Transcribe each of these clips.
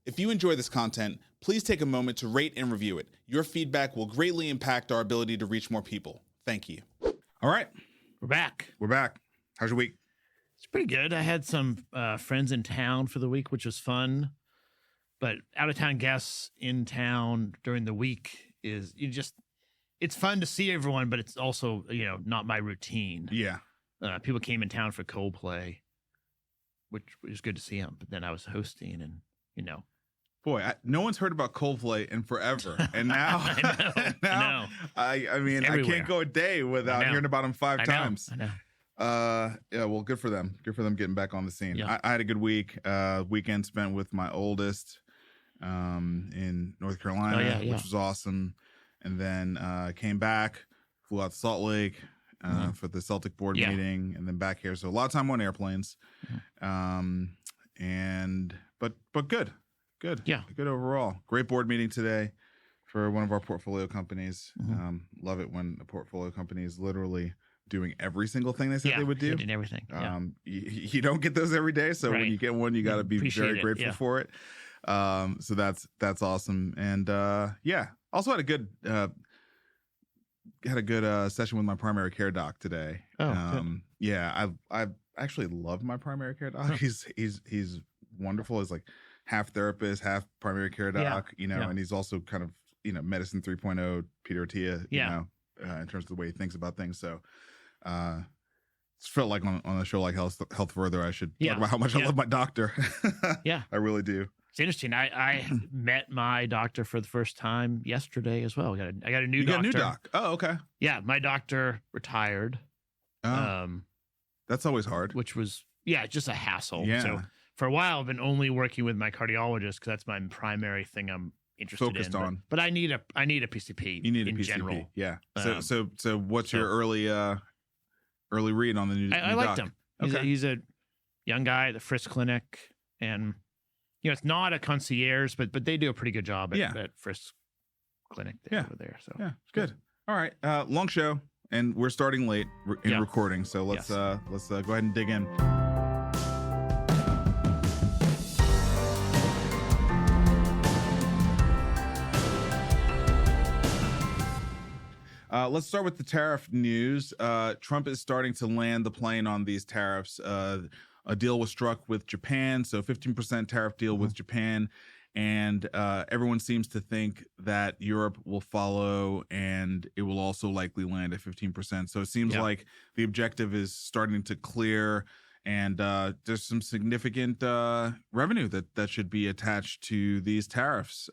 If you enjoy this content, please take a moment to rate and review it. Your feedback will greatly impact our ability to reach more people. Thank you. All right. We're back. We're back. How's your week? It's pretty good. I had some friends in town for the week, which was fun. But out-of-town guests in town during the week it's fun to see everyone, but it's also, not my routine. Yeah. People came in town for Coldplay, which was good to see them. But then I was hosting and, Boy, no one's heard about Coldplay in forever. And now, I know. I mean, Everywhere. I can't go a day without hearing about them five times. I know. Yeah, well, good for them. Good for them getting back on the scene. Yeah. I had a good week. Weekend spent with my oldest in North Carolina, which was awesome. And then came back, flew out to Salt Lake for the Celtic board meeting, and then back here. So a lot of time on airplanes. But good. Good. Yeah. Good overall. Great board meeting today for one of our portfolio companies. Love it when a portfolio company is literally doing every single thing they said they would do. Hitting everything. You don't get those every day. So when you get one, you got to be very grateful for it. So that's awesome. And also had a good session with my primary care doc today. Good. Yeah, I actually love my primary care doc. He's wonderful. He's like half therapist, half primary care doc, and he's also kind of, medicine 3.0 Peter Attia, in terms of the way he thinks about things. So it's felt like on a show like Health Further, I should talk about how much I love my doctor. Yeah. I really do. It's interesting. I met my doctor for the first time yesterday as well. I got a new doctor. Got a new doc. Oh, okay. Yeah, my doctor retired. That's always hard. Which was just a hassle. Yeah. So for a while, I've been only working with my cardiologist because that's my primary thing I'm interested Focused in. on. But I need a PCP. You need a in PCP. general. Yeah. So what's your early read on the new? I liked him. He's a young guy at the Frisk Clinic, and it's not a concierge, but they do a pretty good job at Frisk Clinic over there. So it's good. All right, long show, and we're starting late in recording, so let's go ahead and dig in. Let's start with the tariff news. Trump is starting to land the plane on these tariffs. A deal was struck with Japan, so 15% tariff deal with Japan. And everyone seems to think that Europe will follow, and it will also likely land at 15%. So it seems like the objective is starting to clear, and there's some significant revenue that should be attached to these tariffs,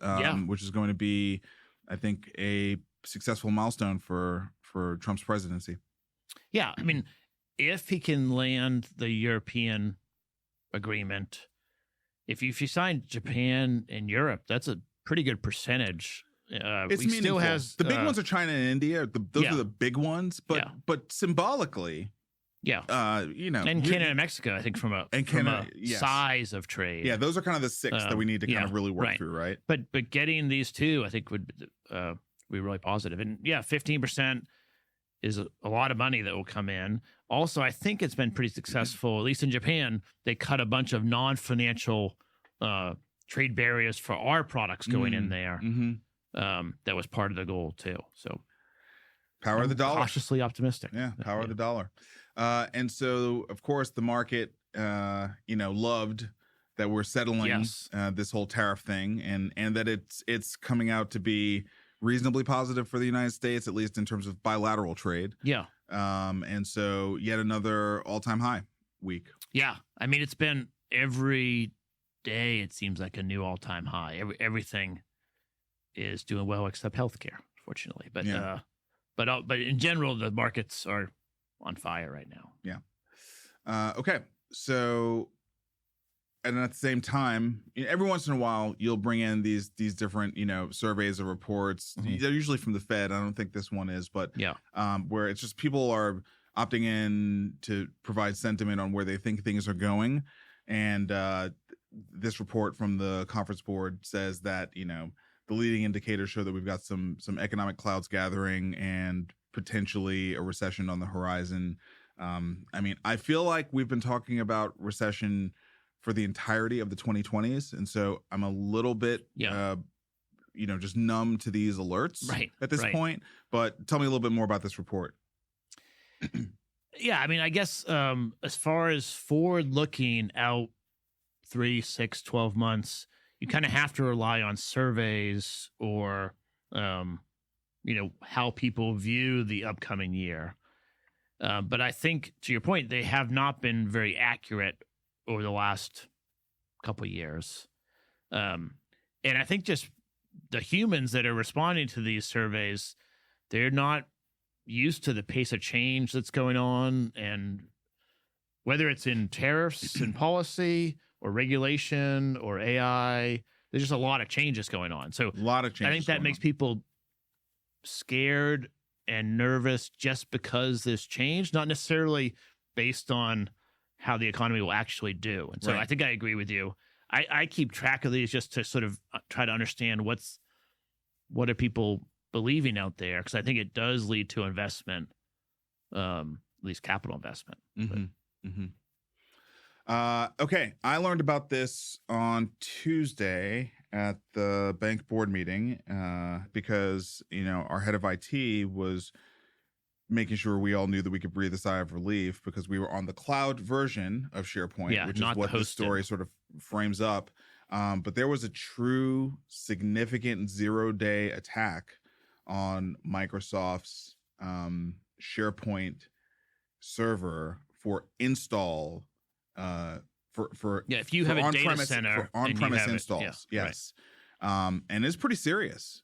which is going to be, I think, a successful milestone for Trump's presidency. Yeah, I mean, if he can land the European agreement, if you sign Japan and Europe, that's a pretty good percentage. It's he still has the big ones are China and India. Those are the big ones, but symbolically, and Canada and Mexico, I think from a size of trade. Yeah, those are kind of the six that we need to kind of really work through, right? But getting these two, I think would be really positive. And 15% is a lot of money that will come in. Also, I think it's been pretty successful, at least in Japan. They cut a bunch of non-financial trade barriers for our products going in there. That was part of the goal too. So power of the dollar. Cautiously optimistic. Yeah, power of the dollar. And so, of course, the market, loved that we're settling this whole tariff thing, and that it's coming out to be reasonably positive for the United States, at least in terms of bilateral trade. Yeah. And so yet another all-time high week. Yeah. I mean, it's been every day, it seems like a new all-time high. Everything is doing well except healthcare, fortunately. But but in general, the markets are on fire right now. Yeah. Okay. So, and at the same time, every once in a while, you'll bring in these different, surveys or reports. They're usually from the Fed. I don't think this one is, but where it's just people are opting in to provide sentiment on where they think things are going. And this report from the Conference Board says that, the leading indicators show that we've got some economic clouds gathering and potentially a recession on the horizon. I mean, I feel like we've been talking about recession for the entirety of the 2020s, and so I'm a little bit, just numb to these alerts at this point. But tell me a little bit more about this report. Yeah, I mean, I guess as far as forward-looking out 3, 6, 12 months, you kind of have to rely on surveys or, how people view the upcoming year. But I think, to your point, they have not been very accurate over the last couple of years. And I think just the humans that are responding to these surveys, they're not used to the pace of change that's going on, and whether it's in tariffs and policy or regulation or AI, there's just a lot of changes going on. So A lot of changes. I think that makes people scared and nervous just because there's change, not necessarily based on how the economy will actually do. And so I think I agree with you. I keep track of these just to sort of try to understand what are people believing out there, because I think it does lead to investment, at least capital investment. Okay, I learned about this on Tuesday at the bank board meeting because our head of IT was making sure we all knew that we could breathe a sigh of relief because we were on the cloud version of SharePoint, which is what this story sort of frames up. But there was a true significant 0-day attack on Microsoft's SharePoint server for install if you have a data center for on-premise installs. And it's pretty serious.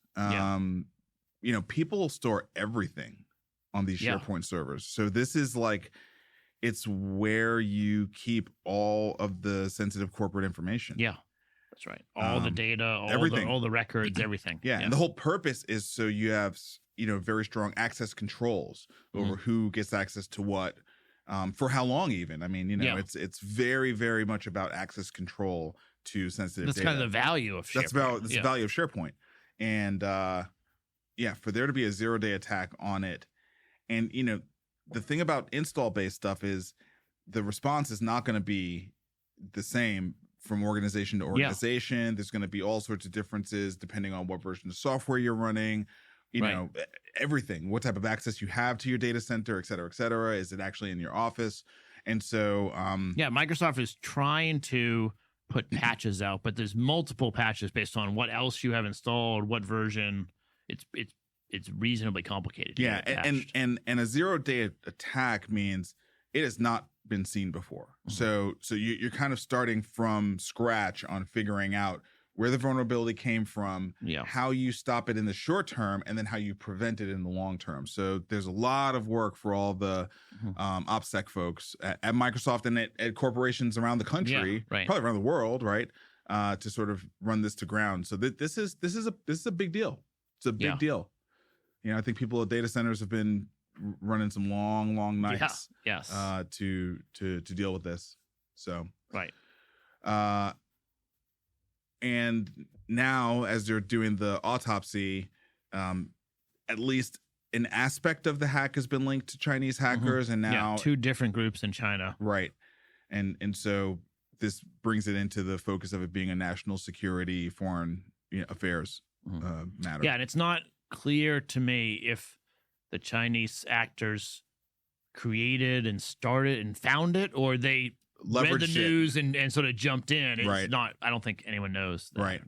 People store everything on these SharePoint servers. So this is it's where you keep all of the sensitive corporate information. Yeah. That's right. All the data, everything. all the records, everything. And the whole purpose is so you have, very strong access controls over who gets access to what, for how long even. I mean, it's very, very much about access control to sensitive data. That's kind of the value of SharePoint. That's the value of SharePoint. And for there to be a 0-day attack on it. And, the thing about install-based stuff is the response is not going to be the same from organization to organization. There's going to be all sorts of differences depending on what version of software you're running, everything, what type of access you have to your data center, et cetera, et cetera. Is it actually in your office? And so, Microsoft is trying to put patches out, but there's multiple patches based on what else you have installed, what version. It's reasonably complicated. Yeah. And a 0-day attack means it has not been seen before. So you're kind of starting from scratch on figuring out where the vulnerability came from, how you stop it in the short term, and then how you prevent it in the long term. So there's a lot of work for all the OPSEC folks at Microsoft and at corporations around the country, probably around the world, to sort of run this to ground. So this is a big deal. It's a big deal. I think people at data centers have been running some long nights to deal with this. So and now as they're doing the autopsy, at least an aspect of the hack has been linked to Chinese hackers, and now 2 different groups in China. And so this brings it into the focus of it being a national security, foreign affairs matter. And it's not clear to me if the Chinese actors created and started and found it, or they read the news and sort of jumped in. It's not. I don't think anyone knows that.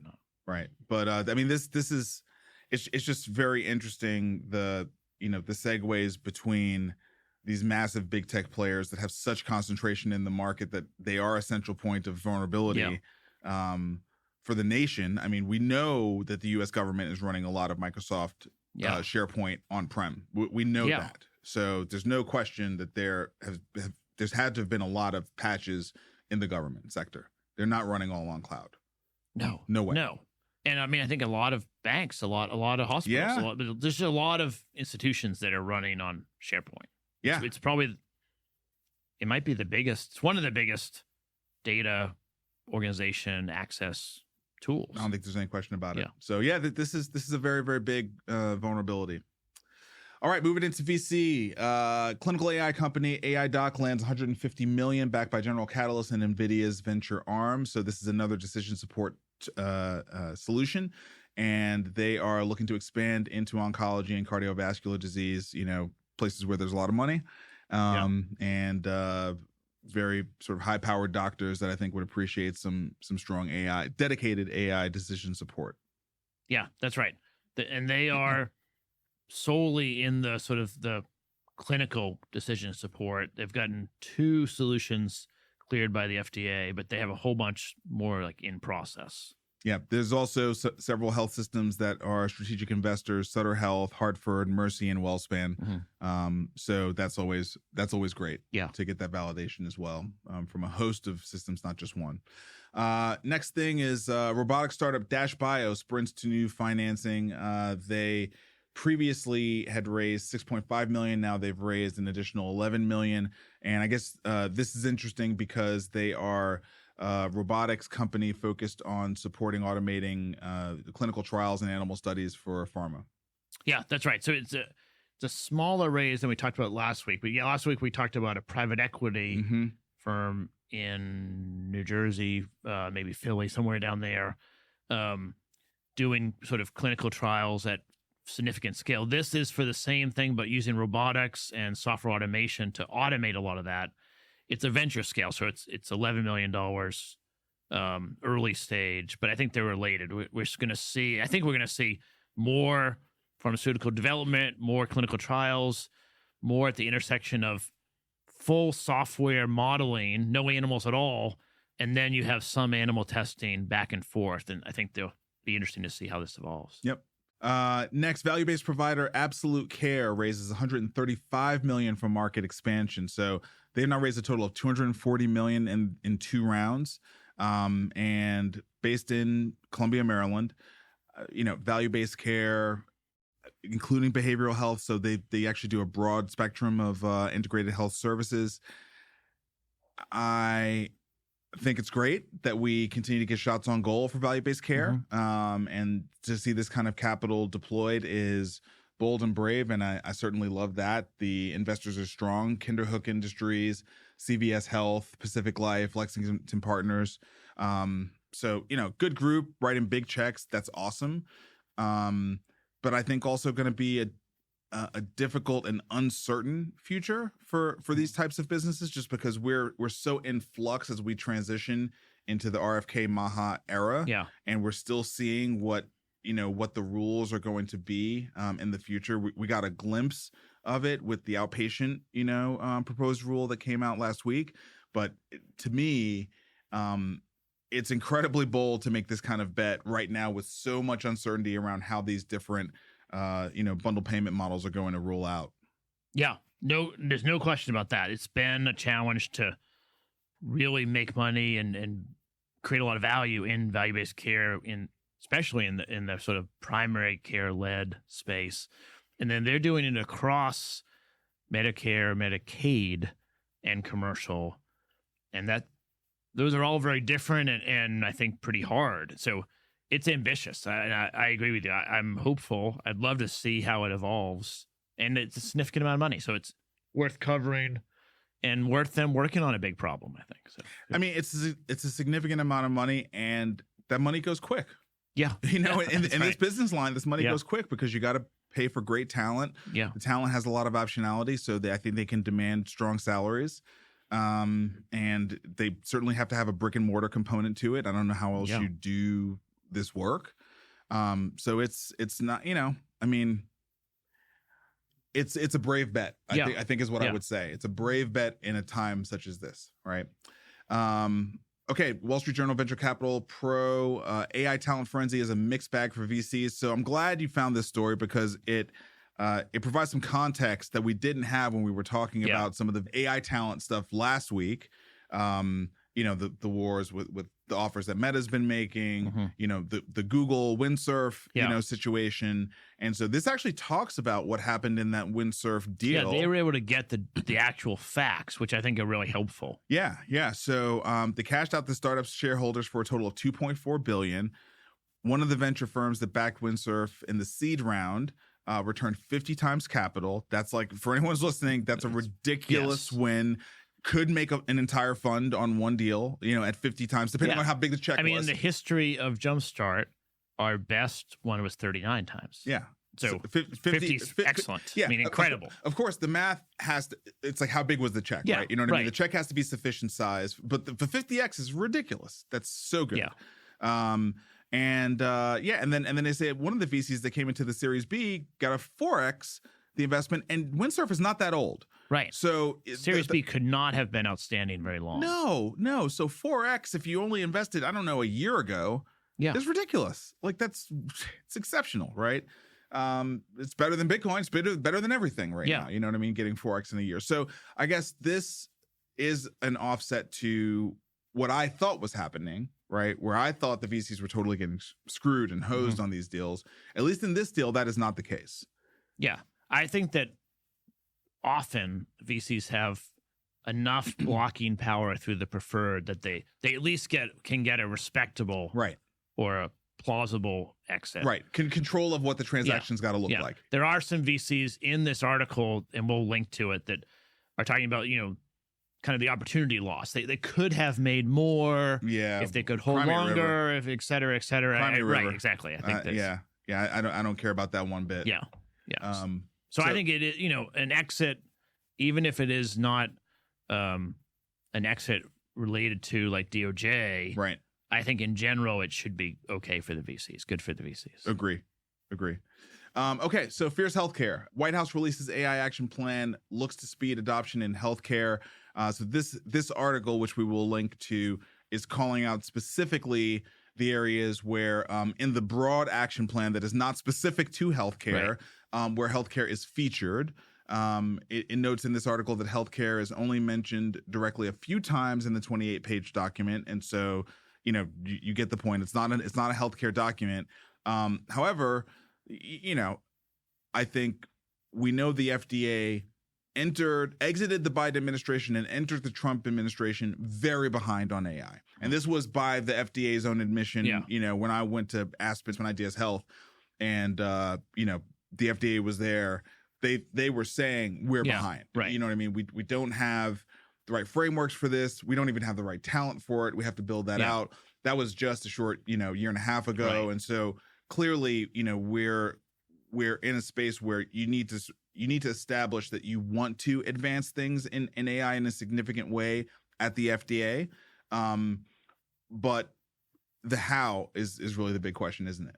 Right. But I mean, this is it's just very interesting. The segues between these massive big tech players that have such concentration in the market that they are a central point of vulnerability. For the nation. I mean, we know that the U.S. government is running a lot of Microsoft SharePoint on-prem. We know that. So there's no question that there's had to have been a lot of patches in the government sector. They're not running all on cloud. No way. No. And I mean, I think a lot of banks, a lot of hospitals, there's a lot of institutions that are running on SharePoint. Yeah. So it might be the biggest. It's one of the biggest data organization access tools. I don't think there's any question about it. So this is a very, very big vulnerability. All right, moving into VC. Clinical AI company Aidoc lands $150 million backed by General Catalyst and Nvidia's venture arm. So this is another decision support solution, and they are looking to expand into oncology and cardiovascular disease, places where there's a lot of money, and very sort of high-powered doctors that I think would appreciate some strong AI, dedicated AI decision support. Yeah, that's right. And they are solely in the sort of the clinical decision support. They've gotten 2 solutions cleared by the FDA, but they have a whole bunch more like in process. Yeah, there's also several health systems that are strategic investors: Sutter Health, Hartford, Mercy, and WellSpan. So that's always great. Yeah, to get that validation as well from a host of systems, not just one. Next thing is robotics startup Dash Bio sprints to new financing. They previously had raised $6.5 million. Now they've raised an additional $11 million. And I guess this is interesting because they are robotics company focused on supporting automating clinical trials and animal studies for pharma. Yeah, that's right. So it's a smaller raise than we talked about last week. But yeah, last week we talked about a private equity firm in New Jersey, maybe Philly, somewhere down there, doing sort of clinical trials at significant scale. This is for the same thing, but using robotics and software automation to automate a lot of that. It's a venture scale, so it's $11 million early stage, but I think they're related. We're going to see, I think we're going to see more pharmaceutical development, more clinical trials, more at the intersection of full software modeling, no animals at all, and then you have some animal testing back and forth. And I think they'll be interesting to see how this evolves. Yep. Next, value-based provider AbsoluteCare raises $135 million from market expansion. So they've now raised a total of $240 million in 2 rounds, and based in Columbia, Maryland. Value-based care, including behavioral health. So they actually do a broad spectrum of integrated health services. I think it's great that we continue to get shots on goal for value-based care. And to see this kind of capital deployed is bold and brave, and I certainly love that. The investors are strong: Kinderhook Industries, CVS Health, Pacific Life, Lexington Partners. So, good group, writing big checks. That's awesome. But I think also going to be a difficult and uncertain future for these types of businesses, just because we're so in flux as we transition into the RFK MAHA era. Yeah. And we're still seeing what the rules are going to be in the future. We got a glimpse of it with the outpatient, proposed rule that came out last week. But to me, it's incredibly bold to make this kind of bet right now with so much uncertainty around how these different bundle payment models are going to roll out. Yeah, there's no question about that. It's been a challenge to really make money and create a lot of value in value-based care, especially in the sort of primary care led space. And then they're doing it across Medicare, Medicaid, and commercial. And those are all very different and I think pretty hard. So it's ambitious. I agree with you. I'm hopeful. I'd love to see how it evolves. And it's a significant amount of money. So it's worth covering and worth them working on a big problem, I think. So I mean, it's a significant amount of money, and that money goes quick. Yeah. In this business line, this money goes quick because you got to pay for great talent. Yeah. The talent has a lot of optionality, so I think they can demand strong salaries. And they certainly have to have a brick and mortar component to it. I don't know how else you do this work. So it's not, I mean, it's a brave bet. I think is what I would say. It's a brave bet in a time such as this, right? Okay, Wall Street Journal Venture Capital Pro, AI talent frenzy is a mixed bag for VCs. So I'm glad you found this story because it provides some context that we didn't have when we were talking about some of the AI talent stuff last week. The wars with the offers that Meta's been making, the Google windsurf, situation. And so this actually talks about what happened in that windsurf deal. Yeah, they were able to get the actual facts, which I think are really helpful. Yeah. So they cashed out the startup's shareholders for a total of $2.4 billion. One of the venture firms that backed Windsurf in the seed round returned 50 times capital. That's like, for anyone who's listening, that's a ridiculous win. Could make an entire fund on one deal, at 50 times, depending on how big the check was. I mean, in the history of Jumpstart, our best one was 39 times. Yeah. So 50 is excellent. Yeah. I mean, incredible. Of course, the math has to, it's like, how big was the check, right? You know what I mean? The check has to be sufficient size, but the 50X is ridiculous. That's so good. Yeah. And then they say one of the VCs that came into the Series B got a 4X the investment, and Windsurf is not that old. Right. So Series B could not have been outstanding very long. No. So 4X, if you only invested, I don't know, a year ago, it's ridiculous. Like it's exceptional, right? It's better than Bitcoin. It's better than everything now. You know what I mean? Getting 4X in a year. So I guess this is an offset to what I thought was happening, right? Where I thought the VCs were totally getting screwed and hosed on these deals. At least in this deal, that is not the case. Yeah. I think that often VCs have enough blocking power through the preferred that they at least can get a respectable or a plausible exit. Right. Control of what the transaction's got to look like. There are some VCs in this article, and we'll link to it, that are talking about, kind of the opportunity loss. They could have made more if they could hold longer, if et cetera, et cetera. Right, exactly. I think that's... I don't care about that one bit. Yeah. So I think it is, an exit, even if it is not an exit related to like DOJ, right? I think in general it should be okay for the VCs, good for the VCs. Agree. Okay, so Fierce Healthcare. White House releases AI action plan, looks to speed adoption in healthcare. So this article, which we will link to, is calling out specifically the areas where in the broad action plan that is not specific to healthcare, where healthcare is featured. It notes in this article that healthcare is only mentioned directly a few times in the 28-page document, and so you get the point. It's not a healthcare document. However, I think we know the FDA exited the Biden administration and entered the Trump administration very behind on AI. And this was by the FDA's own admission, when I went to Aspen, when I DS Health, and, the FDA was there, they were saying we're behind. Right. You know what I mean? We don't have the right frameworks for this. We don't even have the right talent for it. We have to build that out. That was just a short, year and a half ago. And so clearly, we're in a space where you need to establish that you want to advance things in AI in a significant way at the FDA. But the how is really the big question, isn't it?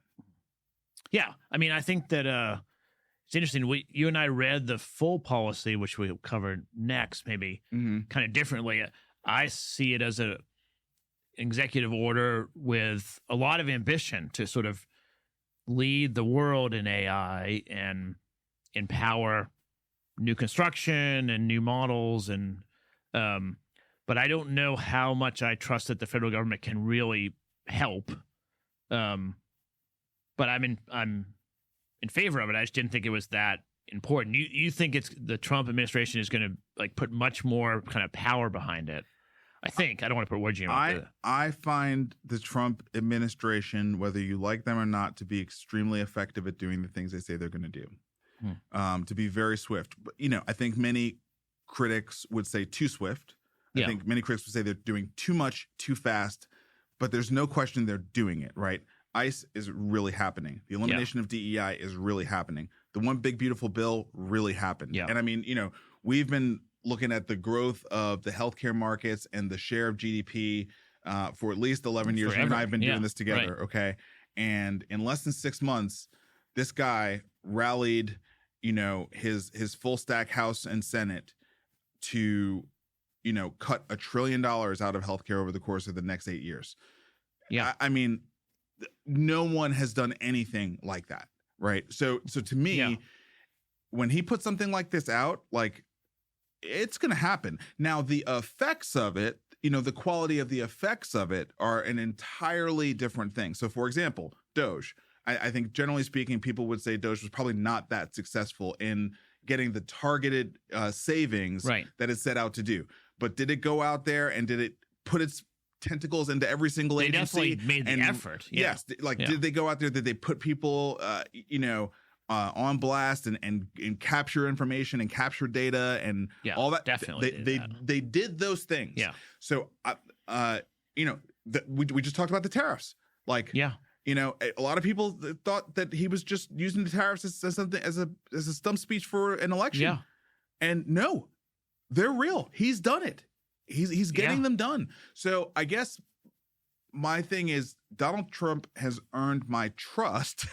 Yeah. I mean, I think that it's interesting. You and I read the full policy, which we'll cover next, maybe kind of differently. I see it as an executive order with a lot of ambition to sort of lead the world in AI and empower new construction and new models. And but I don't know how much I trust that the federal government can really help. But I'm in favor of it. I just didn't think it was that important. You think it's the Trump administration is going to like put much more kind of power behind it? I think. I don't want to put words in your mouth. I find the Trump administration, whether you like them or not, to be extremely effective at doing the things they say they're going to do. To be very swift. But, I think many critics would say too swift. I think many critics would say they're doing too much, too fast. But there's no question they're doing it, right? ICE is really happening. The elimination of DEI is really happening. The one big beautiful bill really happened. And I mean, we've been looking at the growth of the healthcare markets and the share of GDP for at least 11 years. You and I have been doing this together, okay? And in less than 6 months, this guy rallied, his full stack House and Senate to, cut $1 trillion out of healthcare over the course of the next 8 years. I mean, no one has done anything like that, right? So to me, when he puts something like this out, like, it's going to happen. Now, the effects of it, the quality of the effects of it are an entirely different thing. So, for example, Doge. I think generally speaking, people would say Doge was probably not that successful in getting the targeted savings that it set out to do. But did it go out there and did it put its tentacles into every single agency? They definitely made the effort. Yes. Did they go out there? Did they put people, on blast and capture information and capture data and all that. Definitely, they did those things. Yeah. So, we just talked about the tariffs. Like, a lot of people thought that he was just using the tariffs as something as a stump speech for an election. Yeah. And no, they're real. He's done it. He's getting them done. So I guess my thing is Donald Trump has earned my trust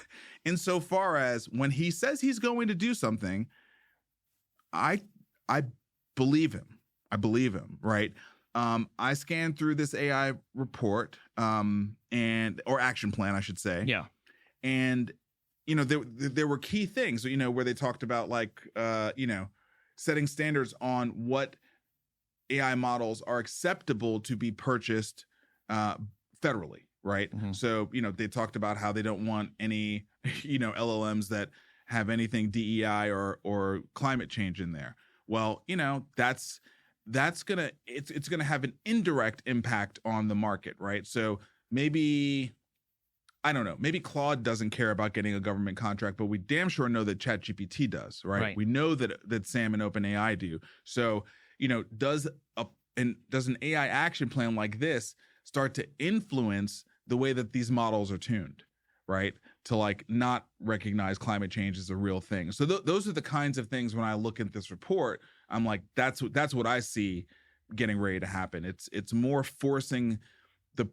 insofar as when he says he's going to do something, I believe him. I believe him, right? I scanned through this AI report or action plan, I should say. Yeah. And, there were key things, where they talked about setting standards on what AI models are acceptable to be purchased federally, right? Mm-hmm. So, they talked about how they don't want any, LLMs that have anything DEI or climate change in there. Well, it's gonna have an indirect impact on the market, right? So maybe, I don't know, maybe Claude doesn't care about getting a government contract, but we damn sure know that ChatGPT does, right? We know that Sam and OpenAI do. So, does an AI action plan like this start to influence the way that these models are tuned, right? To not recognize climate change as a real thing. So those are the kinds of things when I look at this report, I'm like, that's what I see getting ready to happen. It's more forcing the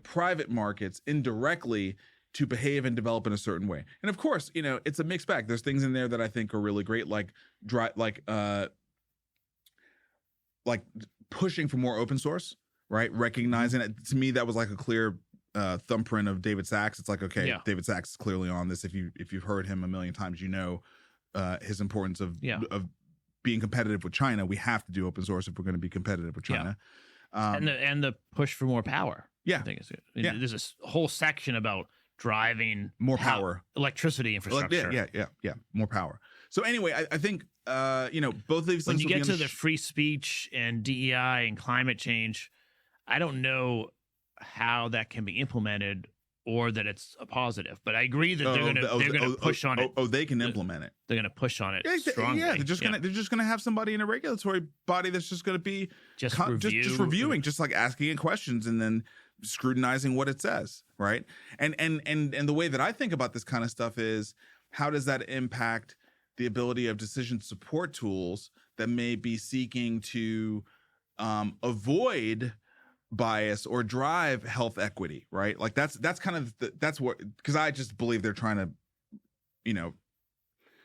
private markets indirectly to behave and develop in a certain way. And of course, it's a mixed bag. There's things in there that I think are really great, like pushing for more open source, right? Recognizing it. To me, that was like a clear thumbprint of David Sachs. It's like, okay, David Sachs is clearly on this. If you've heard him a million times, his importance of being competitive with China. We have to do open source if we're going to be competitive with China. And the push for more power. Yeah. I think there's this whole section about driving more power, electricity infrastructure. Yeah. More power. So anyway, I think both of these things. When you get to the free speech and DEI and climate change, I don't know how that can be implemented or that it's a positive. But I agree that they're going to push on it. Oh, they can implement it. They're going to push on it strongly. Yeah, they're just going to have somebody in a regulatory body that's just going to be just reviewing, just like asking it questions and then scrutinizing what it says, right? And the way that I think about this kind of stuff is, how does that impact the ability of decision support tools that may be seeking to avoid bias or drive health equity, right? Like that's kind of because I just believe they're trying to,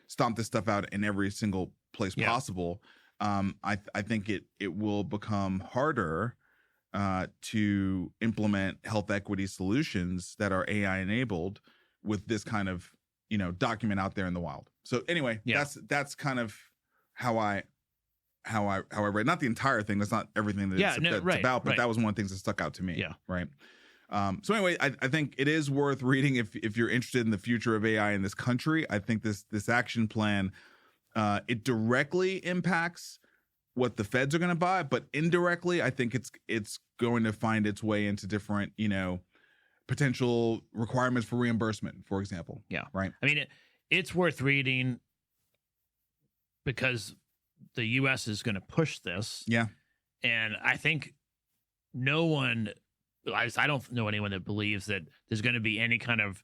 stomp this stuff out in every single place possible. I think it will become harder to implement health equity solutions that are AI enabled with this kind of document out there in the wild. So anyway, that's kind of how I read, not the entire thing. That's not everything that it's about, but that was one of the things that stuck out to me. Yeah. Right. So anyway, I think it is worth reading if you're interested in the future of AI in this country. I think this action plan, it directly impacts what the feds are going to buy, but indirectly, I think it's going to find its way into different, potential requirements for reimbursement, for example. Yeah. Right. I mean, it's worth reading because the U.S. is going to push this. Yeah. And I think I don't know anyone that believes that there's going to be any kind of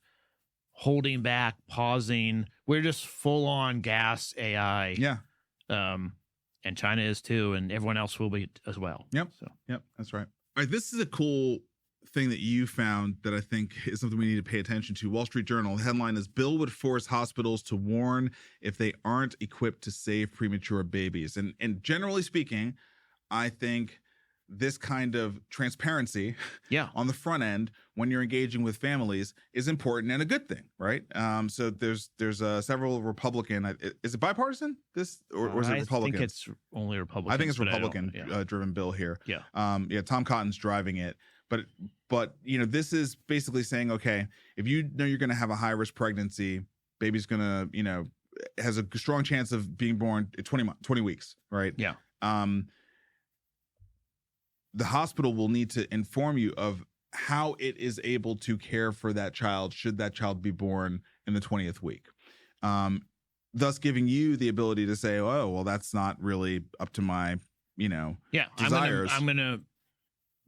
holding back, pausing. We're just full on gas AI. Yeah. And China is too, and everyone else will be as well. Yep. Yep. That's right. All right. This is a cool thing that you found that I think is something we need to pay attention to. Wall Street Journal, the headline is, "Bill would force hospitals to warn if they aren't equipped to save premature babies." And generally speaking, I think this kind of transparency on the front end when you're engaging with families is important and a good thing, right? So there's several Republican, is it bipartisan, this, or is it Republican? I think it's only Republican. I think it's Republican driven bill here. Yeah. Tom Cotton's driving it. But this is basically saying, okay, if you know you're going to have a high risk pregnancy, baby's going to, has a strong chance of being born at 20 weeks, right? Yeah. The hospital will need to inform you of how it is able to care for that child should that child be born in the 20th week. Thus giving you the ability to say, oh, well, that's not really up to my, desires. I'm gonna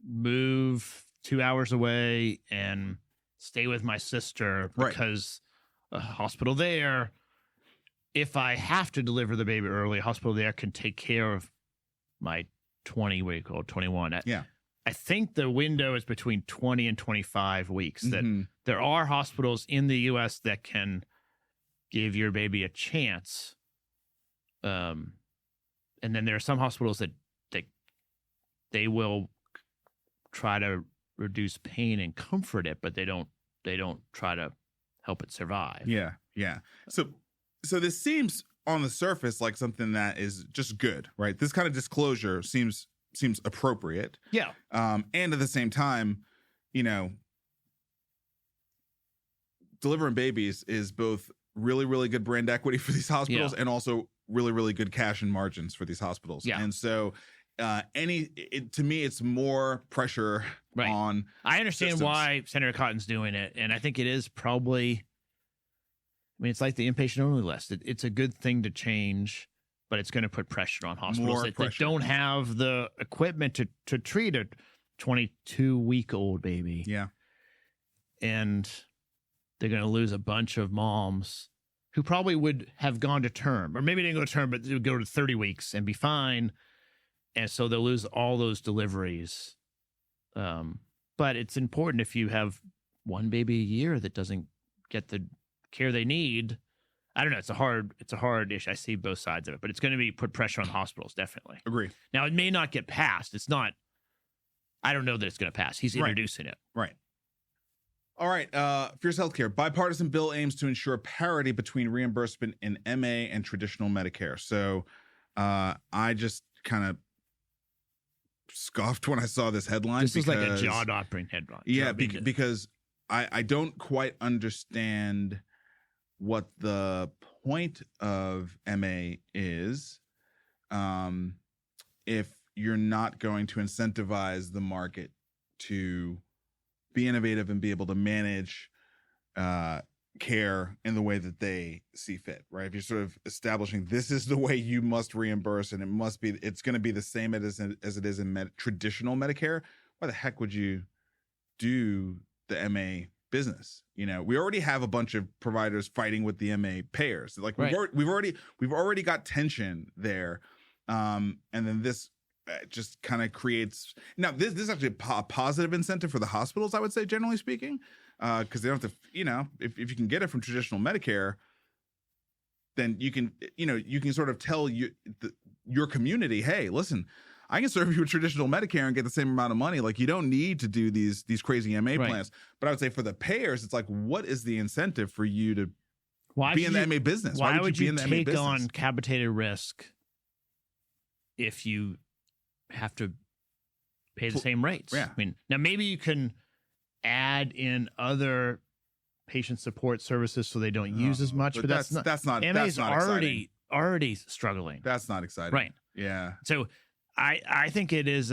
move 2 hours away and stay with my sister because a hospital there, if I have to deliver the baby early, a hospital there can take care of my 21. I think the window is between 20 and 25 weeks. That there are hospitals in the U.S. that can give your baby a chance. And then there are some hospitals that they will try to reduce pain and comfort it, but they don't try to help it survive. Yeah. So this seems on the surface like something that is just good, right? This kind of disclosure seems appropriate. Yeah. And at the same time, delivering babies is both really, really good brand equity for these hospitals and also really, really good cash and margins for these hospitals. Yeah. And so to me, it's more pressure on I understand systems. why Senator Cotton's doing it. And I think it is probably, it's like the inpatient only list. It's a good thing to change, but it's going to put pressure on hospitals that don't have the equipment to treat a 22-week-old baby. Yeah. And they're going to lose a bunch of moms who probably would have gone to term, or maybe they didn't go to term, but they would go to 30 weeks and be fine. And so they'll lose all those deliveries. But it's important if you have one baby a year that doesn't get the care they need. I don't know. It's a hard issue. I see both sides of it, but it's going to put pressure on hospitals. Definitely. Agree. Now it may not get passed. I don't know that it's going to pass. He's introducing it. Right. All right. Fierce Healthcare. Bipartisan bill aims to ensure parity between reimbursement in MA and traditional Medicare. So I just kind of scoffed when I saw this headline. This is like a jaw-dropping headline. Yeah, because I don't quite understand what the point of MA is if you're not going to incentivize the market to be innovative and be able to manage care in the way that they see fit, right? If you're sort of establishing this is the way you must reimburse and it's going to be the same as it is in traditional Medicare, why the heck would you do the MA business? We already have a bunch of providers fighting with the MA payers. Like we've already got tension there, and then this just kind of creates. Now this is actually a positive incentive for the hospitals, I would say, generally speaking, because they don't have to. If you can get it from traditional Medicare, then you can sort of tell your community, hey, listen, I can serve you with traditional Medicare and get the same amount of money. Like, you don't need to do these crazy MA plans. But I would say for the payers, it's like, what is the incentive for you to be in the MA business? Why would you take on capitated risk if you have to pay the same rates? Yeah. Now maybe you can add in other patient support services so they don't use as much, but that's not MA's already struggling. That's not exciting. Right. Yeah. So I think it is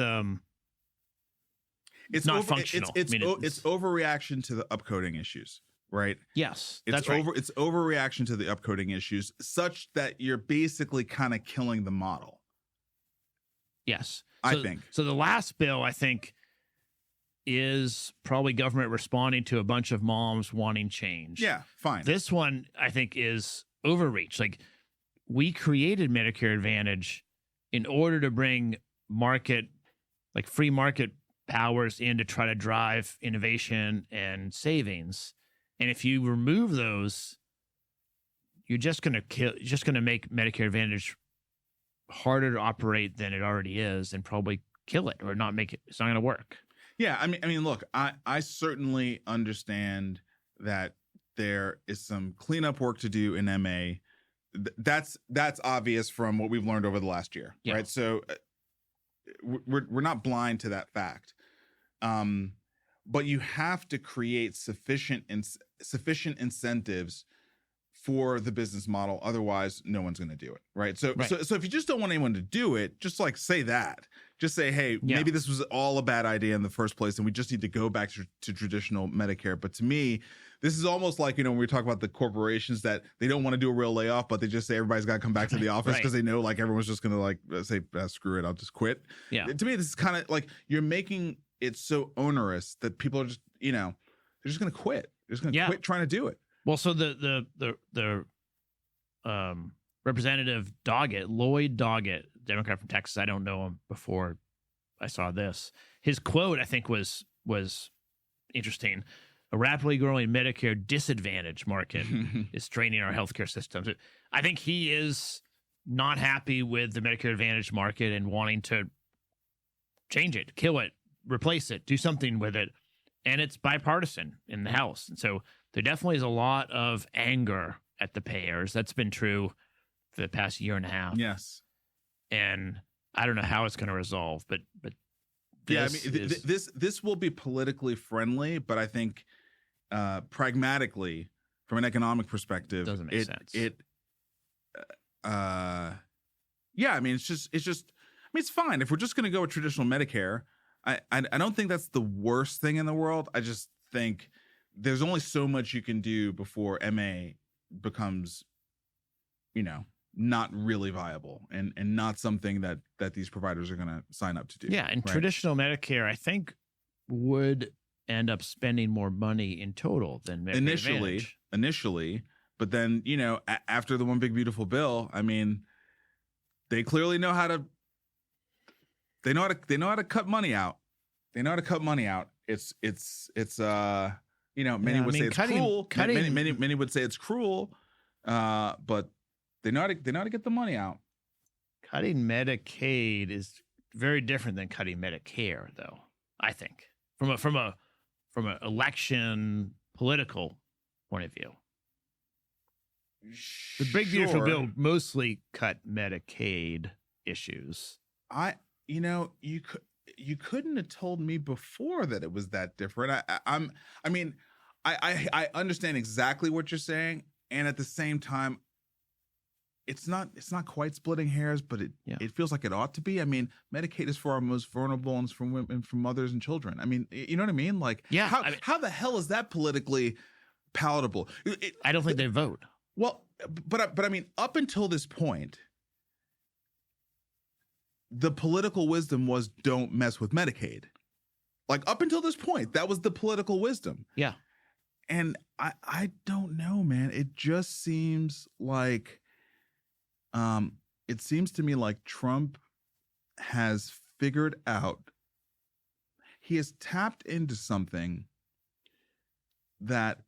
it's not functional. It's overreaction to the upcoding issues, right? Yes. It's overreaction to the upcoding issues such that you're basically kind of killing the model. Yes. I think. So the last bill, I think, is probably government responding to a bunch of moms wanting change. Yeah, fine. This one, I think, is overreach. Like, we created Medicare Advantage in order to bring free market powers in to try to drive innovation and savings. And if you remove those, you're just going to make Medicare Advantage harder to operate than it already is, and probably kill it or not make it. It's not going to work. Yeah, I mean, look, I certainly understand that there is some cleanup work to do in MA. That's obvious from what we've learned over the last year, right? So we're not blind to that fact, but you have to create sufficient incentives for the business model. Otherwise, no one's going to do it, right? So Right. so if you just don't want anyone to do it, just like say that. Just say, hey, maybe this was all a bad idea in the first place, and we just need to go back to traditional Medicare. But to me, this is almost like, when we talk about the corporations that they don't want to do a real layoff, but they just say everybody's got to come back to the office because they know like everyone's just going to like say, screw it, I'll just quit. Yeah. To me, this is kind of like you're making it so onerous that people are just, they're just going to quit. They're just going to quit trying to do it. Well, so the Representative Doggett, Lloyd Doggett, Democrat from Texas, I don't know him before I saw this. His quote, I think, was interesting. A rapidly growing Medicare disadvantage market is straining our healthcare systems. I think he is not happy with the Medicare Advantage market and wanting to change it, kill it, replace it, do something with it. And it's bipartisan in the House. And so there definitely is a lot of anger at the payers. That's been true for the past year and a half. Yes. And I don't know how it's going to resolve, but this will be politically friendly, but I think pragmatically, from an economic perspective, doesn't make sense. It's fine if we're just going to go with traditional Medicare. I don't think that's the worst thing in the world. I just think there's only so much you can do before MA becomes, not really viable and not something that these providers are going to sign up to do. Yeah, and traditional Medicare, I think, would end up spending more money in total than Medicare initially, but then after the one big beautiful bill, I mean, they clearly know how to. They know how to cut money out. Many would say it's cruel. Many would say it's cruel, but they know how to get the money out. Cutting Medicaid is very different than cutting Medicare, though. I think from a election political point of view. The big beautiful bill mostly cut Medicaid issues. You couldn't have told me before that it was that different. I understand exactly what you're saying, and at the same time, it's not quite splitting hairs, but it feels like it ought to be. I mean, Medicaid is for our most vulnerable, and it's from women, from mothers and children. I mean, you know what I mean? Like, how the hell is that politically palatable? I don't think they vote. Well, but I mean, up until this point, the political wisdom was don't mess with Medicaid. Like, up until this point, that was the political wisdom. Yeah. And I don't know, man. It just seems like, it seems to me like Trump has figured out, he has tapped into something that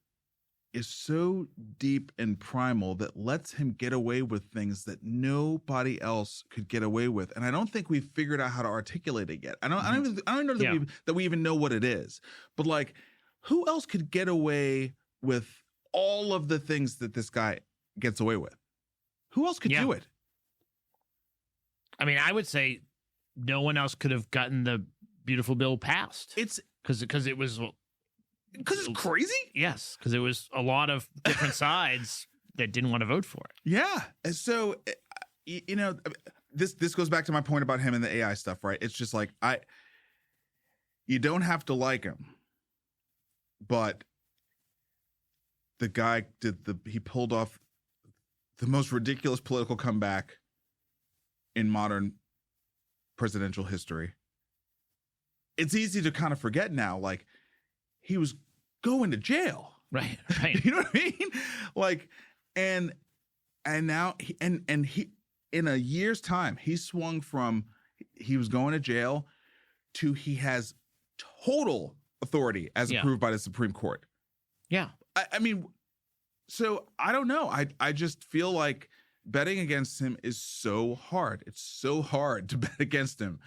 is so deep and primal that lets him get away with things that nobody else could get away with. And I don't think we've figured out how to articulate it yet. I don't know that we even know what it is. But like, who else could get away with all of the things that this guy gets away with? Who else could do it? I mean, I would say no one else could have gotten the beautiful bill passed. It's because it was. Because it's crazy? Yes, because it was a lot of different sides that didn't want to vote for it. Yeah. So, this goes back to my point about him and the AI stuff, right? It's just like, you don't have to like him, but the guy he pulled off the most ridiculous political comeback in modern presidential history. It's easy to kind of forget now, like, he was going to jail. Right. You know what I mean? Like, and now he in a year's time, he swung from he was going to jail to he has total authority as approved by the Supreme Court. Yeah. I mean, so I don't know. I just feel like betting against him is so hard. It's so hard to bet against him,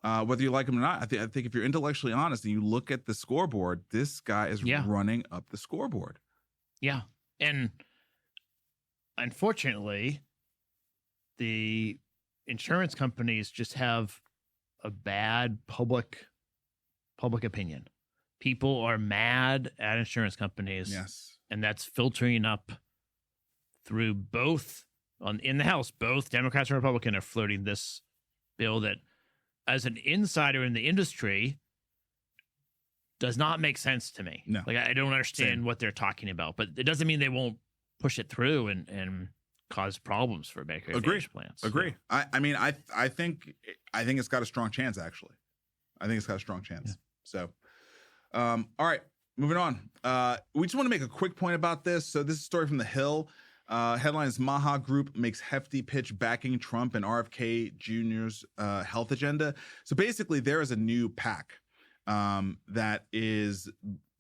whether you like him or not. I think if you're intellectually honest and you look at the scoreboard, this guy is running up the scoreboard. Yeah. And unfortunately, the insurance companies just have a bad public opinion. People are mad at insurance companies. Yes. And that's filtering up through both in the House, both Democrats and Republicans are floating this bill that, as an insider in the industry, does not make sense to me. No. Like, I don't understand what they're talking about, but it doesn't mean they won't push it through and cause problems for Medicare Advantage plans. Agree. Yeah. I think it's got a strong chance, actually. I think it's got a strong chance. Yeah. So, all right, moving on. We just want to make a quick point about this. So this is a story from The Hill. Headlines: MAHA Group makes hefty pitch backing Trump and RFK Jr.'s health agenda. So basically, there is a new PAC that is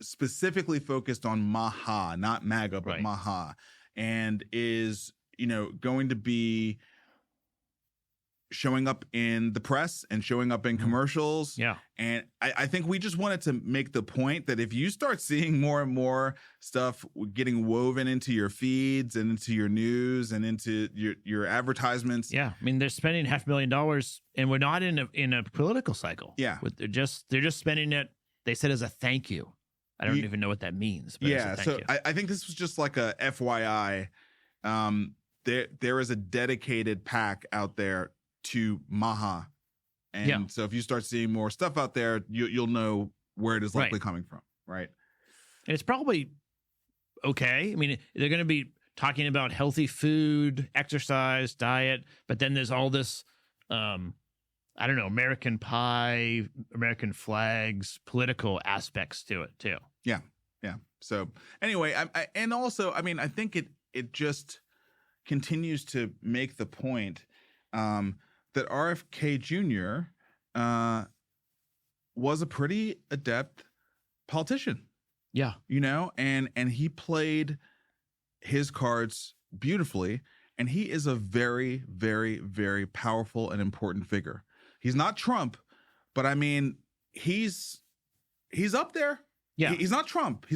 specifically focused on MAHA, not MAGA, but MAHA, and is, going to be showing up in the press and showing up in commercials. Yeah. And I think we just wanted to make the point that if you start seeing more and more stuff getting woven into your feeds and into your news and into your advertisements. Yeah. I mean, they're spending $500,000 and we're not in a political cycle. Yeah. They're just spending it, they said, as a thank you. I don't even know what that means. But yeah. So I think this was just like a FYI. There is a dedicated PAC out there to MAHA. And so if you start seeing more stuff out there, you'll know where it is likely coming from, right? And it's probably okay. I mean, they're going to be talking about healthy food, exercise, diet, but then there's all this, I don't know, American pie, American flags, political aspects to it too. Yeah. Yeah. So anyway, I think it just continues to make the point that RFK Jr. Was a pretty adept politician. Yeah. And he played his cards beautifully, and he is a very, very, very powerful and important figure. He's not Trump, but I mean, he's up there. Yeah. He's not Trump,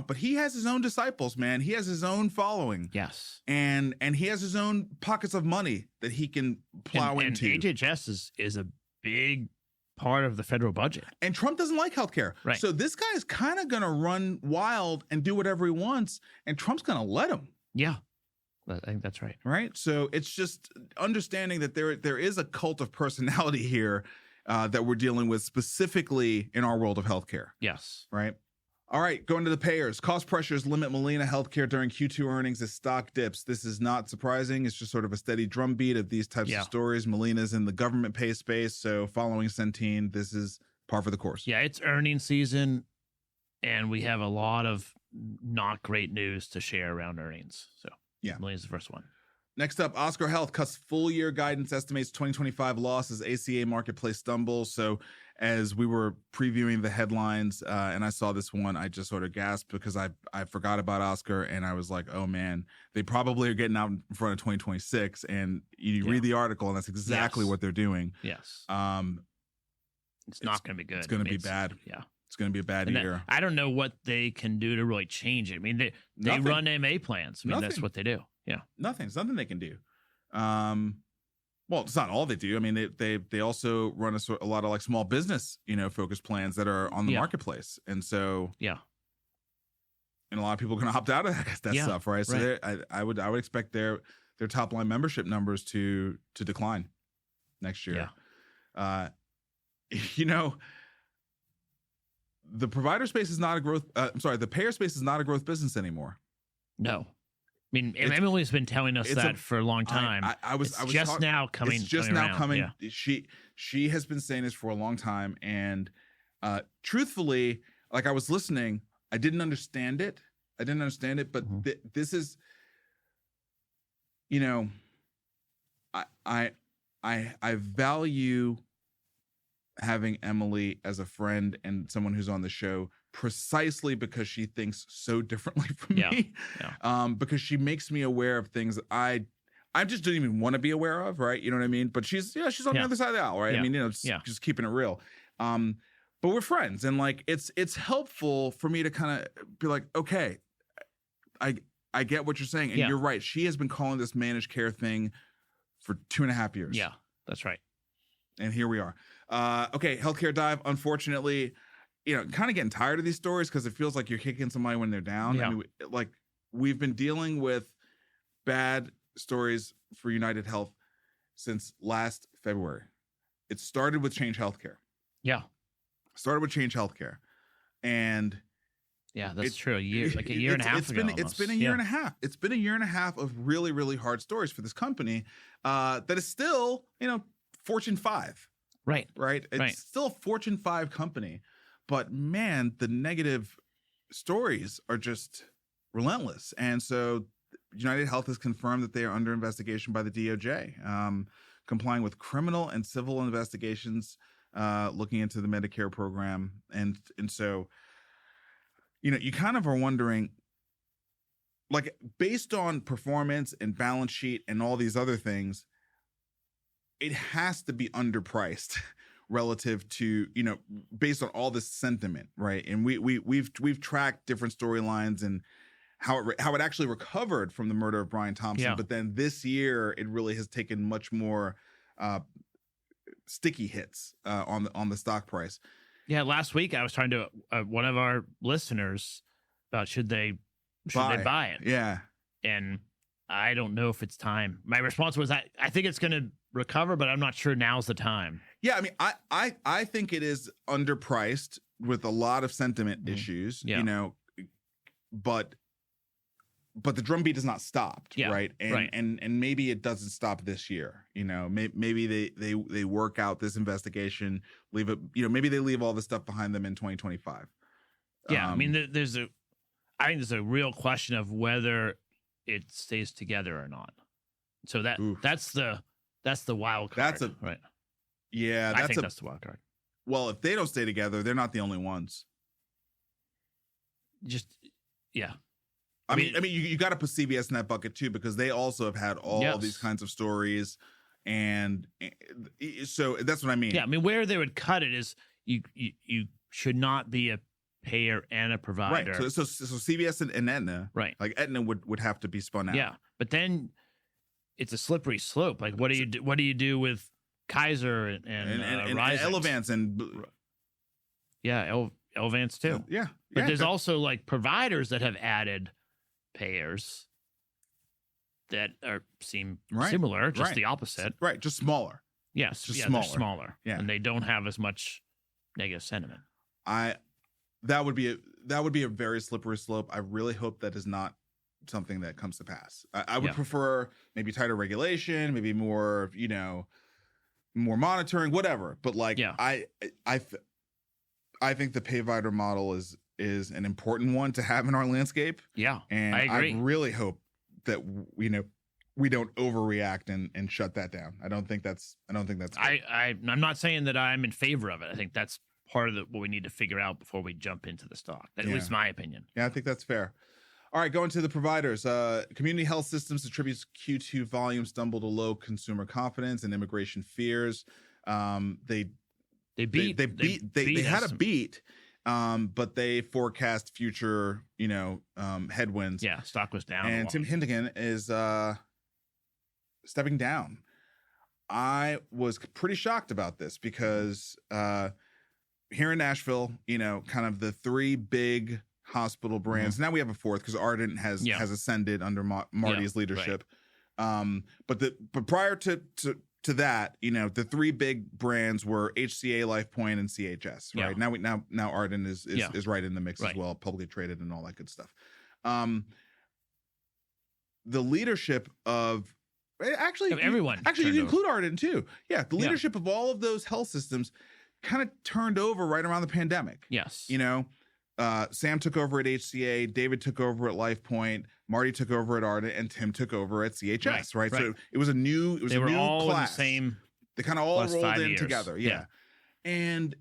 but he has his own disciples, man. He has his own following. Yes. And he has his own pockets of money that he can plow into. And HHS is a big part of the federal budget. And Trump doesn't like healthcare. Right. So this guy is kind of going to run wild and do whatever he wants, and Trump's going to let him. Yeah. I think that's right. Right? So it's just understanding that there is a cult of personality here that we're dealing with specifically in our world of healthcare. Yes. Right? All right, going to the payers. Cost pressures limit Molina Healthcare during Q2 earnings as stock dips. This is not surprising. It's just sort of a steady drumbeat of these types of stories. Molina's in the government pay space, so following Centene, this is par for the course. Yeah, it's earnings season, and we have a lot of not great news to share around earnings. So yeah, Molina's the first one. Next up, Oscar Health cuts full-year guidance, estimates 2025 loss as ACA marketplace stumbles. So as we were previewing the headlines and I saw this one, I just sort of gasped because I forgot about Oscar, and I was like, oh, man, they probably are getting out in front of 2026. And you read the article, and that's exactly what they're doing. Yes. It's not going to be good. It's going to be bad. Yeah. It's going to be a bad year. I don't know what they can do to really change it. I mean, they run MA plans. I mean, that's what they do. Yeah. Nothing. There's nothing they can do. Well, it's not all they do. I mean, they also run a lot of like small business, focused plans that are on the marketplace. And so, and a lot of people are going to opt out of that stuff, right? So I would expect their top line membership numbers to decline next year. Yeah. The provider space is not a growth. The payer space is not a growth business anymore. No. I mean, Emily's been telling us that for a long time. I was just now coming. It's just now coming. Yeah. She has been saying this for a long time, and truthfully, like I was listening, I didn't understand it. But this is, I value having Emily as a friend and someone who's on the show precisely because she thinks so differently from me. Yeah. Because she makes me aware of things that I just don't even want to be aware of, right? You know what I mean? But she's on the other side of the aisle, right? Yeah. I mean, just keeping it real. But we're friends, and like it's helpful for me to kind of be like, okay, I get what you're saying, and you're right. She has been calling this managed care thing for 2.5 years. Yeah, that's right. And here we are. Okay, Healthcare Dive. Unfortunately, kind of getting tired of these stories because it feels like you're kicking somebody when they're down. Yeah. I mean, we've been dealing with bad stories for UnitedHealth since last February. It started with Change Healthcare. Yeah. And yeah, that's true. A year and a half ago. It's been a year and a half. It's been a year and a half of really, really hard stories for this company that is still, Fortune 5. Right. It's still a Fortune 5 company. But man, the negative stories are just relentless. And so UnitedHealth has confirmed that they are under investigation by the DOJ, complying with criminal and civil investigations, looking into the Medicare program. And so, you kind of are wondering, like, based on performance and balance sheet and all these other things, it has to be underpriced relative to, based on all this sentiment, right? And we've tracked different storylines and how it actually recovered from the murder of Brian Thompson. Yeah. But then this year, it really has taken much more sticky hits on the stock price. Yeah, last week I was talking to one of our listeners about should they buy it? Yeah. And I don't know if it's time. My response was I think it's going to recover, but I'm not sure now's the time. Yeah, I mean, I think it is underpriced with a lot of sentiment issues, but the drumbeat has not stopped, right? And maybe it doesn't stop this year. Maybe they work out this investigation, leave it. Maybe they leave all this stuff behind them in 2025. Yeah, I mean, I think there's a real question of whether it stays together or not. So that's the wild card. Right. Yeah, I think that's the wild card. Well, if they don't stay together, they're not the only ones. Yeah. I mean, you got to put CVS in that bucket too, because they also have had all these kinds of stories, and so that's what I mean. Yeah, I mean, where they would cut it is you should not be a payer and a provider. Right. So CVS and Aetna, right? Like Aetna would have to be spun out. Yeah, but then it's a slippery slope. Like, what do you do with Kaiser and Elevance and Elevance too. Yeah. But there's also like providers that have added payers that seem similar, just the opposite. Right, just smaller. Yes, just smaller. They're smaller. Yeah. And they don't have as much negative sentiment. That would be a very slippery slope. I really hope that is not something that comes to pass. I would prefer maybe tighter regulation, maybe more, more monitoring, whatever. But I think the payvider model is an important one to have in our landscape. Yeah, and I agree. I really hope that we don't overreact and shut that down. I don't think that's good. I'm not saying that I'm in favor of it. I think that's part of what we need to figure out before we jump into the stock. At least my opinion. Yeah, I think that's fair. All right, going to the providers. Community Health Systems attributes Q2 volume stumble to low consumer confidence and immigration fears. They had a beat, but they forecast future, headwinds. Yeah, stock was down. And Tim Hindigan is stepping down. I was pretty shocked about this because here in Nashville, kind of the three big hospital brands. Now we have a fourth because Ardent has ascended under Marty's leadership. Right. But prior to that, the three big brands were HCA, LifePoint, and CHS. Right. Now Ardent is right in the mix as well, publicly traded and all that good stuff. The leadership of everyone. Actually, you can include Ardent too. Yeah, the leadership of all of those health systems kind of turned over right around the pandemic. Yes. Sam took over at HCA, David took over at LifePoint, Marty took over at Ardent, and Tim took over at CHS. Right. So it was a new class. They were all in the same. They kind of all rolled in years. together. Yeah. And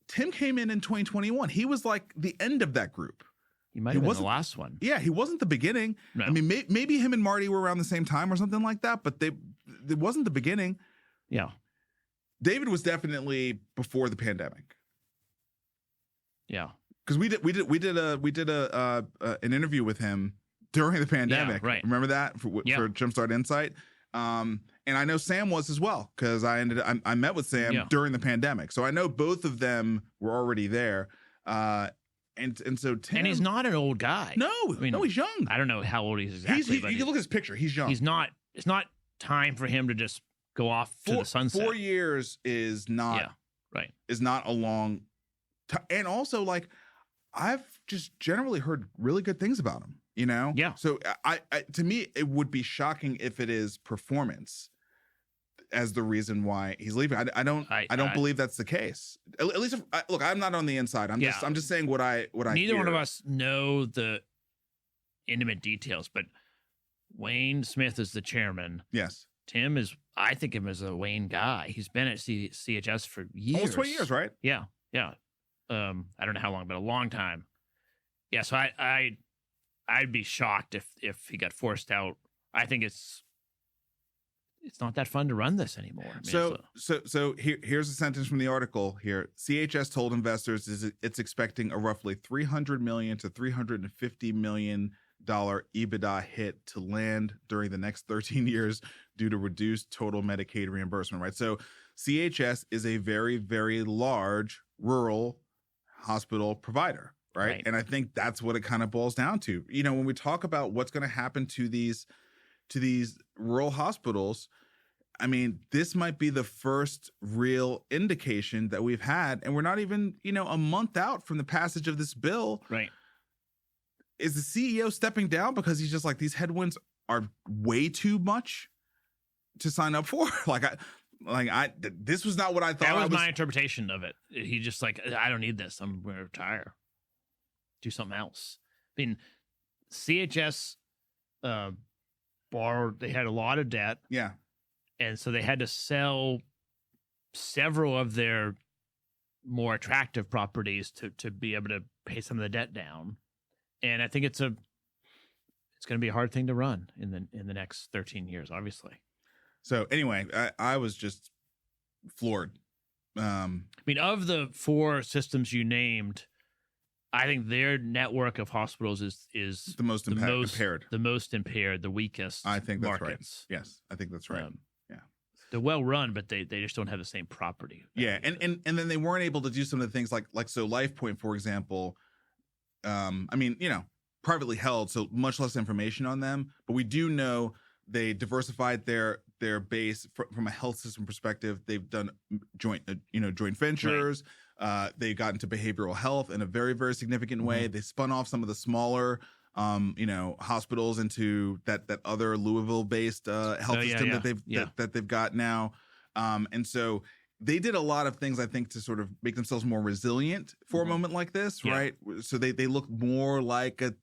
Tim came in 2021. He was like the end of that group. He might have been the last one. Yeah, he wasn't the beginning. No. I mean, maybe him and Marty were around the same time or something like that, but it wasn't the beginning. Yeah. David was definitely before the pandemic. Yeah. Because we did an interview with him during the pandemic. Yeah, right. Remember that for Jumpstart Insight? And I know Sam was as well because I met with Sam during the pandemic, so I know both of them were already there. And so Tim, And he's not an old guy. no, mean, no, he's young. I don't know how old he is exactly, but you can look at his picture. He's young. he's not. It's not time for him to just go off to the sunset. 4 years is not Yeah, right. is not a long time. And also, like, I've just generally heard really good things about him. You know, Yeah. So I to me, it would be shocking if it is performance as the reason why he's leaving. I don't believe that's the case. At least look, I'm not on the inside. I'm just saying what I Neither hear. one of us know the intimate details, but Wayne Smith is the chairman. Yes. Tim is, I think him as a Wayne guy. He's been at CHS for years. Almost 20 years, right? Yeah. Yeah. I don't know how long, but a long time. Yeah. So I'd be shocked if he got forced out. I think it's not that fun to run this anymore. I mean, So here's a sentence from the article here. CHS told investors it's expecting a roughly $300 million to $350 million EBITDA hit to land during the next 13 years due to reduced total Medicaid reimbursement, right? So CHS is a very, very large rural hospital provider, right? And I think that's what it kind of boils down to. You know, when we talk about what's going to happen to these rural hospitals, I mean, this might be the first real indication that we've had, and we're not even, a month out from the passage of this bill. right. Is the CEO stepping down because he's just like, these headwinds are way too much to sign up for? This was not what I thought. That was my interpretation of it. He just like, I don't need this. I'm going to retire. Do something else. I mean, CHS borrowed, they had a lot of debt. Yeah. And so they had to sell several of their more attractive properties to be able to pay some of the debt down. And I think it's going to be a hard thing to run in the next 13 years, obviously. So anyway, I was just floored. I mean, of the 4 systems you named, I think their network of hospitals is the most impaired. The most impaired, the weakest. I think that's markets. right. Yes, I think that's right. They're well run, but they just don't have the same property. Yeah, and then they weren't able to do some of the things like so LifePoint, for example. I mean, privately held, so much less information on them. But we do know they diversified their base from a health system perspective. They've done joint ventures. Right. They got into behavioral health in a very, very significant way. Mm-hmm. They spun off some of the smaller hospitals into that other Louisville-based health system that they've got now, and so they did a lot of things, I think, to sort of make themselves more resilient for a moment like this, right? So they look more like a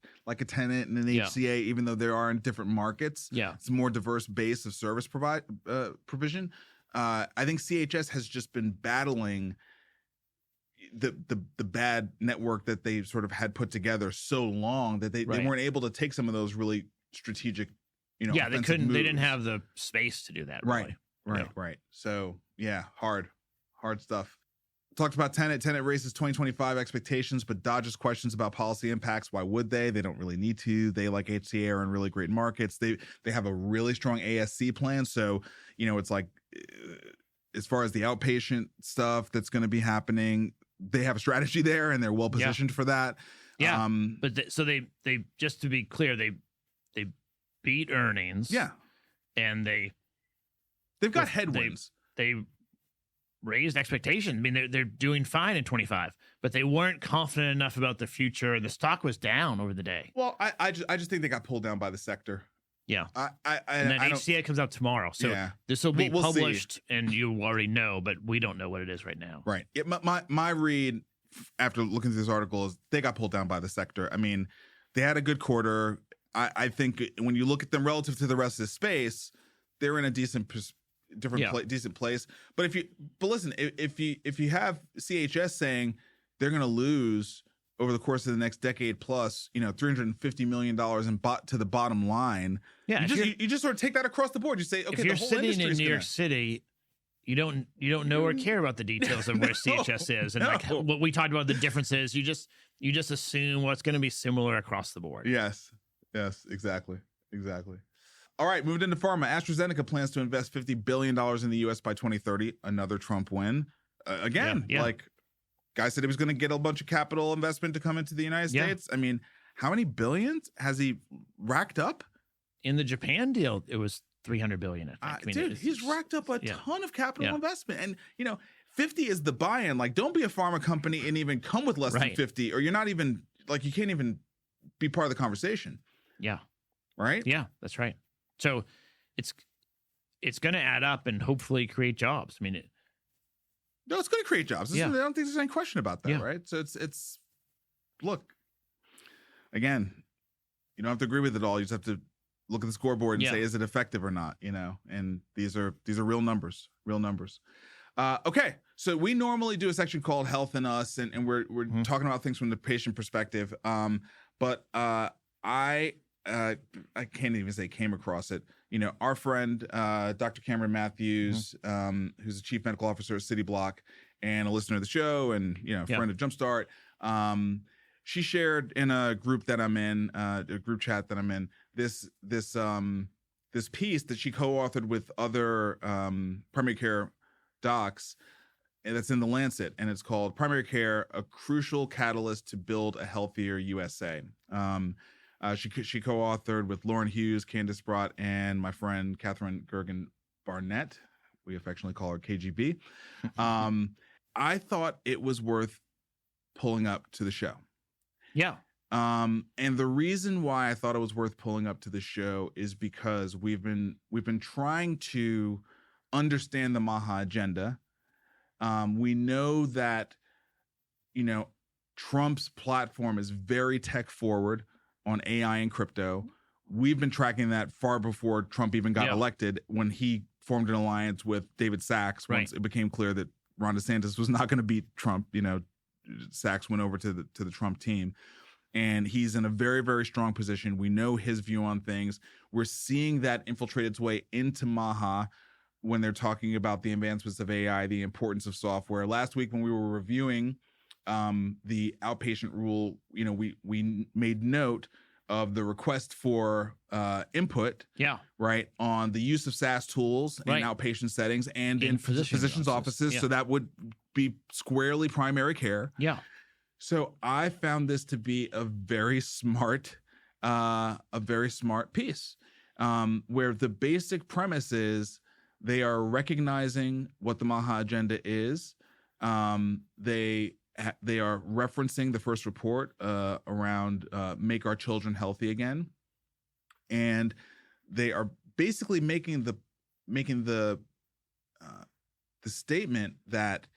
Tenet and an HCA, even though they are in different markets. Yeah, it's a more diverse base of service provision. I think CHS has just been battling the bad network that they sort of had put together so long that they weren't able to take some of those really strategic, they couldn't moves. They didn't have the space to do that. Really. Right. So hard stuff. Talked about Tenet. Tenet raises 2025 expectations, but dodges questions about policy impacts. Why would they? They don't really need to. They, like HCA, are in really great markets. They have a really strong ASC plan. So, it's like, as far as the outpatient stuff that's going to be happening, they have a strategy there and they're well positioned for that. Yeah. But they just to be clear, they beat earnings. Yeah. And they've got headwinds. They raised expectations. I mean, they're doing fine in 25, but they weren't confident enough about the future. The stock was down over the day. Well, I just think they got pulled down by the sector. Yeah. And then HCA comes out tomorrow. So this will be published and you already know, but we don't know what it is right now. Right. My read after looking through this article is they got pulled down by the sector. I mean, they had a good quarter. I think when you look at them relative to the rest of the space, they're in a decent place. But listen, if you have CHS saying they're going to lose over the course of the next decade plus, $350 million to the bottom line. Yeah, you just sort of take that across the board. You say, okay, if you're sitting in New York City, you don't know or care about the details of where CHS is, and like what we talked about the differences. You just assume what's going to be similar across the board. Yes, exactly. All right, moving into pharma. AstraZeneca plans to invest $50 billion in the U.S. by 2030. Another Trump win. Guy said he was going to get a bunch of capital investment to come into the United States. I mean, how many billions has he racked up? In the Japan deal, it was $300 billion, I think. Dude, he's racked up a ton of capital investment. And, you know, 50 is the buy-in. Like, don't be a pharma company and even come with less than 50, or you're not even, like, you can't even be part of the conversation. Yeah. Right? Yeah, that's right. So it's going to add up and hopefully create jobs. I mean, no, it's going to create jobs. I don't think there's any question about that, right? So it's look, again, you don't have to agree with it all. You just have to look at the scoreboard and say, is it effective or not? You know, and these are real numbers, okay. So we normally do a section called Health and Us, and we're talking about things from the patient perspective. But I can't even say came across it. You know, our friend, Dr. Cameron Matthews, who's the chief medical officer at City Block and a listener of the show, and, you know, friend of Jumpstart. She shared in a group that I'm in, a group chat that I'm in, this piece that she co-authored with other primary care docs, and that's in the Lancet, and it's called "Primary Care: A Crucial Catalyst to Build a Healthier USA." She co-authored with Lauren Hughes, Candace Brott, and my friend Catherine Gergen Barnett. We affectionately call her KGB. I thought it was worth pulling up to the show. Yeah. And the reason why I thought it was worth pulling up to the show is because we've been trying to understand the MAHA agenda. We know that, you know, Trump's platform is very tech forward on AI and crypto. We've been tracking that far before Trump even got elected, when he formed an alliance with David Sachs. Once it became clear that Ron DeSantis was not going to beat Trump, you know, Sachs went over to the Trump team, and he's in a very, very strong position. We know his view on things. We're seeing that infiltrate its way into MAHA when they're talking about the advancements of AI, the importance of software. Last week when we were reviewing the outpatient rule, you know, we made note of the request for input, right, on the use of SaaS tools in outpatient settings and in physicians' offices. So that would be squarely primary care. Yeah. So I found this to be a very smart piece, where the basic premise is they are recognizing what the MAHA agenda is. They are referencing the first report around make our children healthy again, and they are basically making the statement that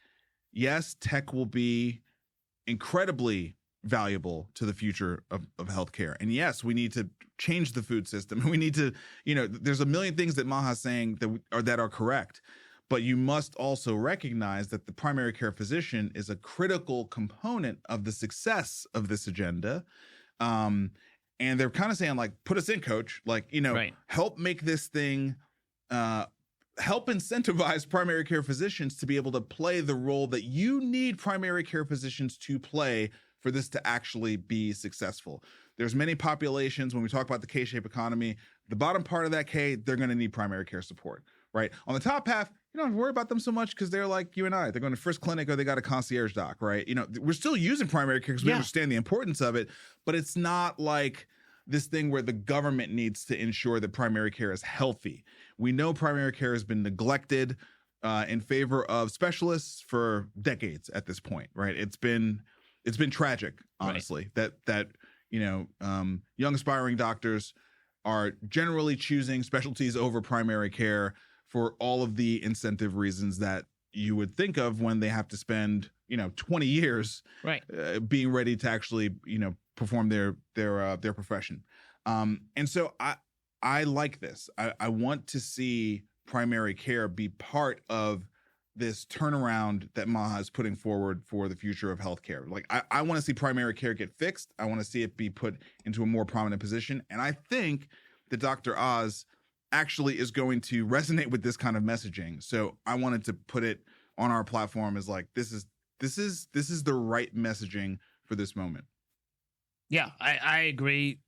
yes, tech will be incredibly valuable to the future of healthcare, and yes, we need to change the food system. We need to, you know, there's a million things that MAHA is saying that are correct. But you must also recognize that the primary care physician is a critical component of the success of this agenda. And they're kind of saying, like, put us in, coach, like, you know, help make this thing, help incentivize primary care physicians to be able to play the role that you need primary care physicians to play for this to actually be successful. There's many populations, when we talk about the K-shaped economy, the bottom part of that K, they're going to need primary care support, right? On the top half, you don't have to worry about them so much because they're like you and I. They're going to First Clinic or they got a concierge doc, right? You know, we're still using primary care because we understand the importance of it, but it's not like this thing where the government needs to ensure that primary care is healthy. We know primary care has been neglected in favor of specialists for decades at this point, right? It's been tragic, honestly, that you know, young aspiring doctors are generally choosing specialties over primary care for all of the incentive reasons that you would think of when they have to spend, you know, 20 years being ready to actually, you know, perform their profession. And so I like this. I want to see primary care be part of this turnaround that MAHA is putting forward for the future of healthcare. Like, I want to see primary care get fixed. I want to see it be put into a more prominent position. And I think that Dr. Oz actually is going to resonate with this kind of messaging. So I wanted to put it on our platform as like, this is the right messaging for this moment. Yeah, I agree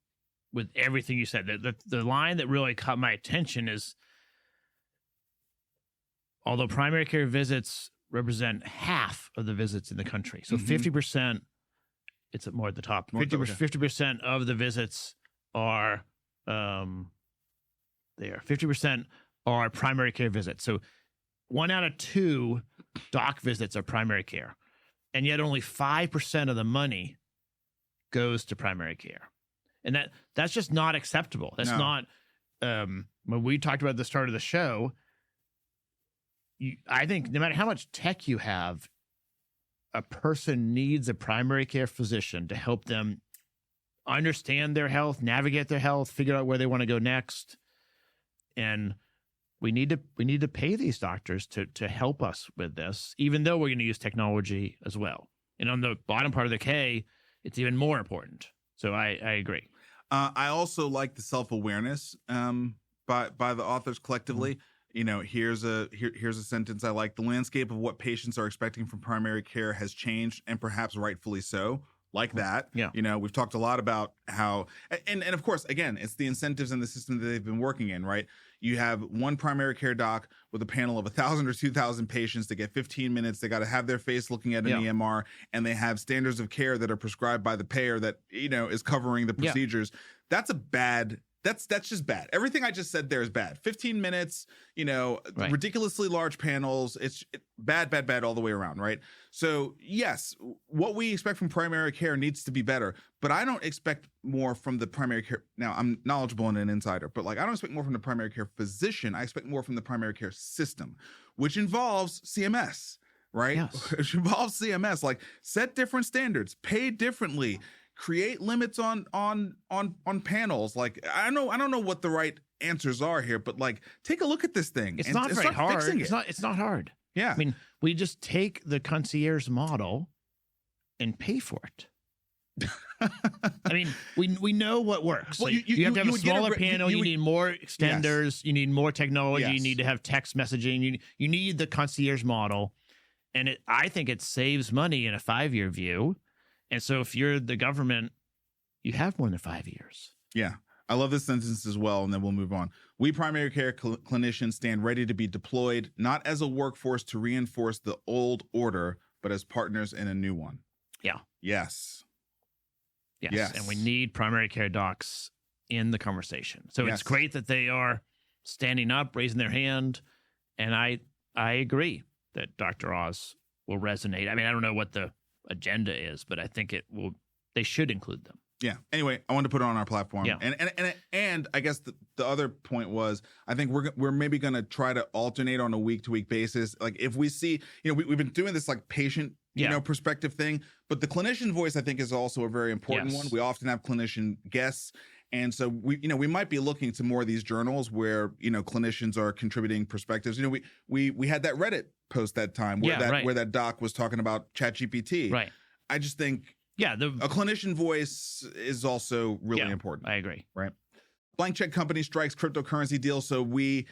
with everything you said. The line that really caught my attention is, although primary care visits represent half of the visits in the country. So Mhm. 50%, it's more at the top. More at the- 50% of the visits are there. 50% are primary care visits. So 1 out of 2 doc visits are primary care. And yet only 5% of the money goes to primary care. And that's just not acceptable. That's No. not when we talked about at the start of the show, I think no matter how much tech you have, a person needs a primary care physician to help them understand their health, navigate their health, figure out where they want to go next. And we need to pay these doctors to help us with this, even though we're going to use technology as well. And on the bottom part of the K, it's even more important. So I agree. I also like the self-awareness by the authors collectively. You know, here's a sentence I like. The landscape of what patients are expecting from primary care has changed, and perhaps rightfully so. Like that. Yeah. You know, we've talked a lot about how, and of course, again, it's the incentives and the system that they've been working in, right? You have one primary care doc with a panel of 1,000 or 2,000 patients to get 15 minutes. They got to have their face looking at an EMR, and they have standards of care that are prescribed by the payer that, you know, is covering the procedures. That's just bad. Everything I just said there is bad. 15 minutes, you know, ridiculously large panels. It's bad all the way around, right? So yes, what we expect from primary care needs to be better, but I don't expect more from the primary care. Now, I'm knowledgeable and an insider, but like I don't expect more from the primary care physician. I expect more from the primary care system, which involves CMS, right? Yes. Which involves CMS, like set different standards, pay differently, create limits on panels. Like I don't know what the right answers are here, but like take a look at this thing. It's not very hard. Fixing it. It's not hard. Yeah. I mean, we just take the concierge model and pay for it. I mean, we know what works. Well, like, you have to have a smaller panel. You would- need more extenders. Yes. You need more technology. You Yes. need to have text messaging. You need the concierge model, and I think it saves money in a 5-year view. And so, if you're the government, you have more than 5 years. Yeah. I love this sentence as well, and then we'll move on. We primary care clinicians stand ready to be deployed, not as a workforce to reinforce the old order, but as partners in a new one. Yeah. Yes. Yes. And we need primary care docs in the conversation. So Yes. it's great that they are standing up, raising their hand. And I agree that Dr. Oz will resonate. I mean, I don't know what the agenda is, but I think they should include them. Yeah. Anyway, I wanted to put it on our platform. Yeah. And I guess the other point was, I think we're maybe going to try to alternate on a week-to-week basis. Like if we see, you know, we've been doing this like patient, you know, perspective thing, but the clinician voice I think is also a very important one. We often have clinician guests. And so we might be looking to more of these journals where, you know, clinicians are contributing perspectives. You know, we had that Reddit post that time where that doc was talking about ChatGPT. Right. I just think a clinician voice is also really important. I agree. Right. Blank check company strikes cryptocurrency deal. So we've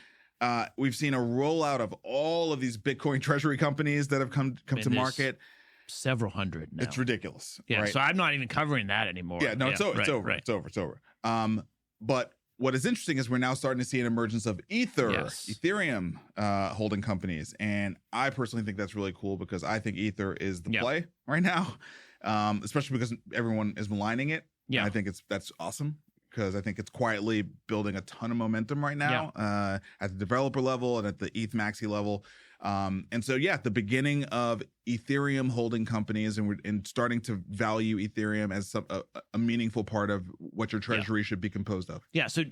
seen a rollout of all of these Bitcoin treasury companies that have come to market. Several hundred now. It's ridiculous. Yeah. Right? So I'm not even covering that anymore. Yeah. No, it's over. It's over. But what is interesting is we're now starting to see an emergence of Ethereum holding companies. And I personally think that's really cool because I think Ether is the play right now. Especially because everyone is maligning it. Yeah. I think that's awesome because I think it's quietly building a ton of momentum right now at the developer level and at the ETH Maxi level. And so, the beginning of Ethereum holding companies and starting to value Ethereum as a meaningful part of what your treasury should be composed of. Yeah. So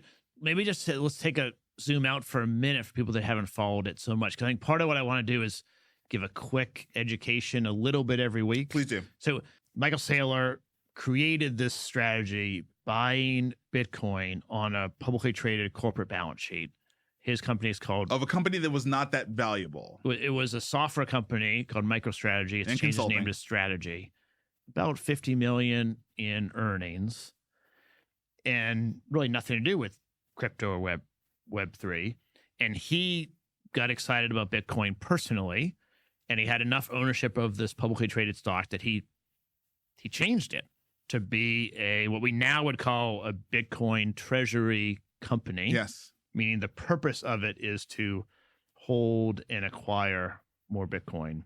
maybe let's take a zoom out for a minute for people that haven't followed it so much. Because I think part of what I want to do is give a quick education a little bit every week. Please do. So Michael Saylor created this strategy buying Bitcoin on a publicly traded corporate balance sheet. His company is called... Of a company that was not that valuable. It was a software company called MicroStrategy. It's changed its name to Strategy. About $50 million in earnings. And really nothing to do with crypto or Web3. And he got excited about Bitcoin personally. And he had enough ownership of this publicly traded stock that he changed it to be what we now would call a Bitcoin treasury company. Yes. Meaning the purpose of it is to hold and acquire more Bitcoin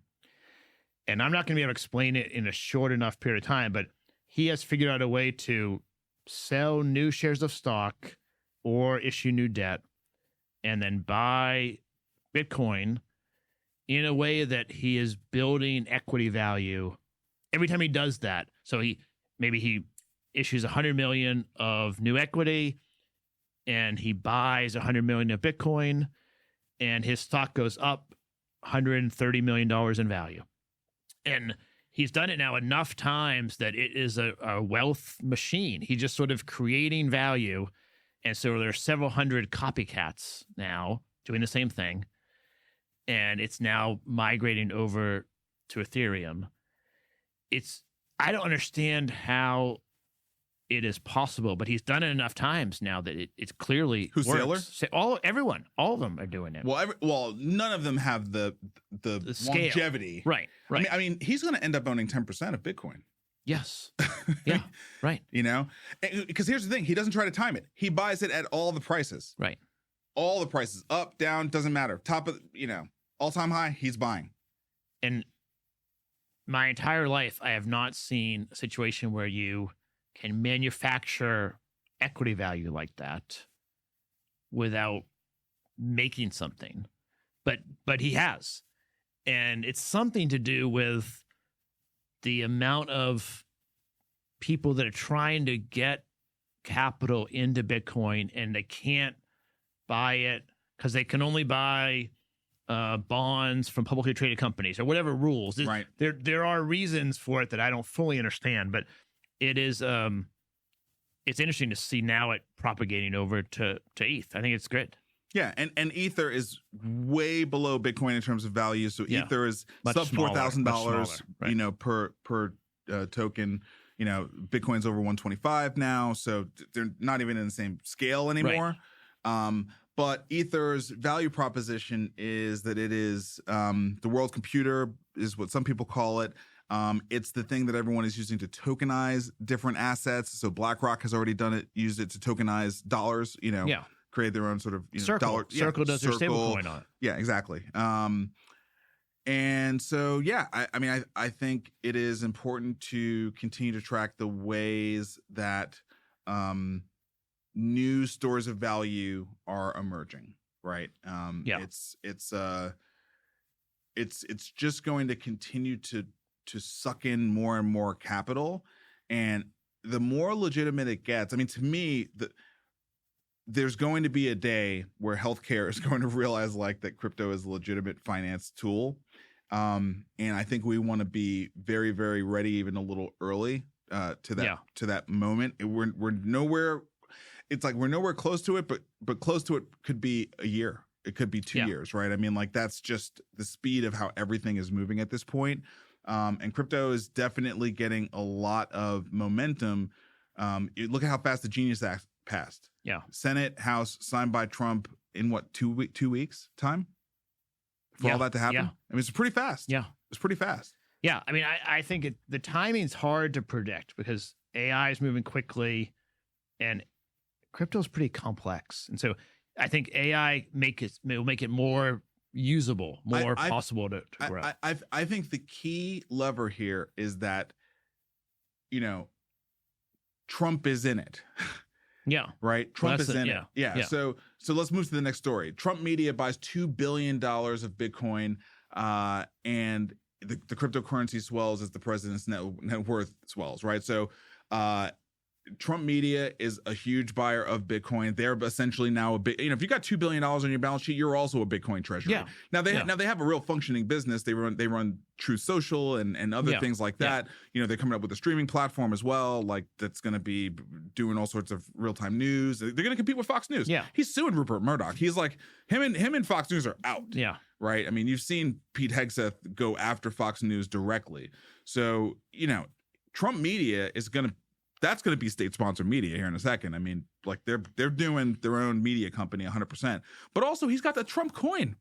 And I'm not going to be able to explain it in a short enough period of time, but he has figured out a way to sell new shares of stock or issue new debt and then buy Bitcoin in a way that he is building equity value every time he does that. So he issues 100 million of new equity and he buys 100 million of Bitcoin and his stock goes up $130 million in value. And he's done it now enough times that it is a wealth machine. He's just sort of creating value. And so there are several hundred copycats now doing the same thing. And it's now migrating over to Ethereum. I don't understand how it is possible, but he's done it enough times now that it's clearly Who's works. Everyone, all of them are doing it. Well, none of them have the scale. longevity. Right. I mean, he's going to end up owning 10% of Bitcoin. Yes. Yeah. Right. You know, because here's the thing: he doesn't try to time it. He buys it at all the prices. Right. All the prices, up, down, doesn't matter. Top of, all-time high, he's buying. And my entire life, I have not seen a situation where you can manufacture equity value like that without making something. But he has. And it's something to do with the amount of people that are trying to get capital into Bitcoin and they can't buy it because they can only buy bonds from publicly traded companies or whatever rules. Right. There are reasons for it that I don't fully understand, but it is it's interesting to see now it propagating over to ETH. I think it's great. Yeah, and Ether is way below Bitcoin in terms of value. So Ether is much sub $4,000, right. per token. Bitcoin's over 125 now, so they're not even in the same scale anymore. Right. But Ether's value proposition is that it is the world computer, is what some people call it. It's the thing that everyone is using to tokenize different assets. So BlackRock has already done it, used it to tokenize dollars. Create their own sort of Circle. dollar. Circle does their stablecoin on it. Yeah, exactly. And so, I think it is important to continue to track the ways that new stores of value are emerging. Right. It's just going to continue to suck in more and more capital, and the more legitimate it gets. I mean, to me, there's going to be a day where healthcare is going to realize that crypto is a legitimate finance tool. And I think we want to be very, very ready, even a little early to that moment. We're nowhere. It's like we're nowhere close to it, but close to it could be a year. It could be 2 years, right? I mean, that's just the speed of how everything is moving at this point. And crypto is definitely getting a lot of momentum. Look at how fast the Genius Act passed. Yeah. Senate, House, signed by Trump in 2 weeks time for all that to happen. Yeah. I mean, it's pretty fast. Yeah. It's pretty fast. Yeah. I mean, I think the timing's hard to predict because AI is moving quickly and crypto is pretty complex. And so I think AI will make it more usable, more possible to grow. I think the key lever here is that, Trump is in it. Yeah. Right. Trump is in it. Yeah. Yeah. So let's move to the next story. Trump Media buys $2 billion of Bitcoin, and the cryptocurrency swells as the president's net worth swells. Right. So, Trump Media is a huge buyer of Bitcoin. They're essentially now if you got $2 billion on your balance sheet, you're also a Bitcoin treasury. Yeah. Now they have a real functioning business. They run Truth Social and other things like that. Yeah. They're coming up with a streaming platform as well, that's going to be doing all sorts of real-time news. They're going to compete with Fox News. Yeah. He's suing Rupert Murdoch. He's like him and Fox News are out. Yeah. Right. I mean, you've seen Pete Hegseth go after Fox News directly. So, Trump Media that's going to be state-sponsored media here in a second. I mean, they're doing their own media company 100%. But also, he's got the Trump coin.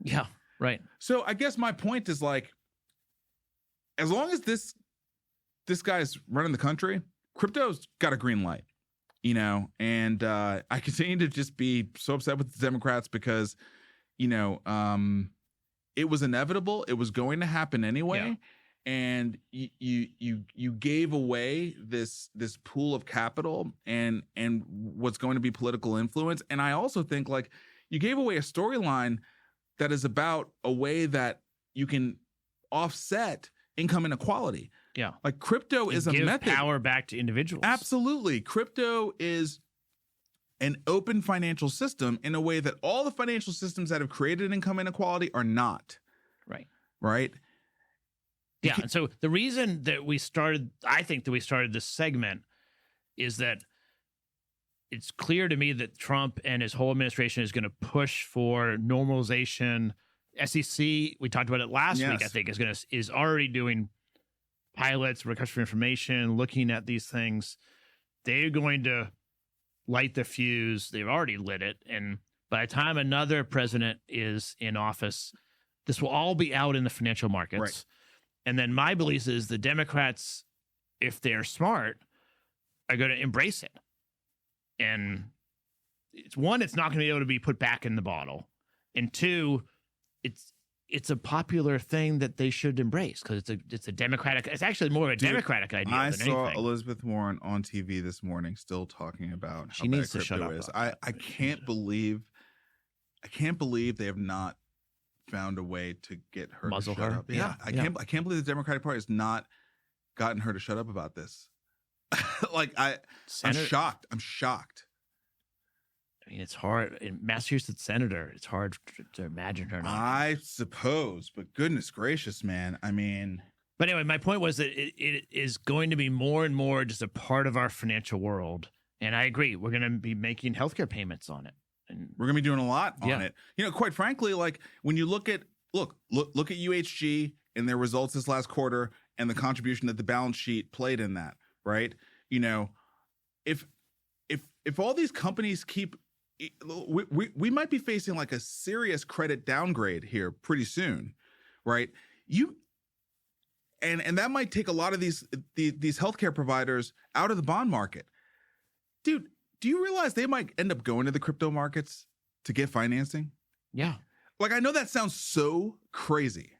Yeah, right. So I guess my point is as long as this guy's running the country, crypto's got a green light, And I continue to just be so upset with the Democrats because, it was inevitable. It was going to happen anyway. and you gave away this pool of capital and what's going to be political influence. And I also think like you gave away a storyline that is about a way that you can offset income inequality. Yeah. Like crypto is a give method. Power back to individuals. Absolutely. Crypto is an open financial system in a way that all the financial systems that have created income inequality are not. Right. Right. Yeah. And so the reason that I think that we started this segment is that it's clear to me that Trump and his whole administration is going to push for normalization. SEC, we talked about it last week, I think, is already doing pilots, requests for information, looking at these things. They're going to light the fuse. They've already lit it. And by the time another president is in office, this will all be out in the financial markets. Right. And then my belief is the Democrats, if they're smart, are going to embrace it. And it's not going to be able to be put back in the bottle. And two, it's a popular thing that they should embrace because it's a democratic. It's actually more of a democratic idea. I than saw anything. Elizabeth Warren on TV this morning, still talking about how She bad needs to crypto shut up is. about I can't believe they have not found a way to get her Muzzle to shut her? up. Yeah, I can't believe the Democratic Party has not gotten her to shut up about this. I'm shocked. I'm shocked. I mean, it's hard. In Massachusetts senator, it's hard to imagine her not. I suppose, but goodness gracious, man. I mean, but anyway, my point was that it is going to be more and more just a part of our financial world. And I agree. We're going to be making healthcare payments on it. And we're going to be doing a lot on it. You know, quite frankly, like when you look at UHG and their results this last quarter and the contribution that the balance sheet played in that, right? You know, if all these companies keep, we might be facing like a serious credit downgrade here pretty soon, right? And that might take a lot of these healthcare providers out of the bond market. Dude, do you realize they might end up going to the crypto markets to get financing? Yeah. Like, I know that sounds so crazy.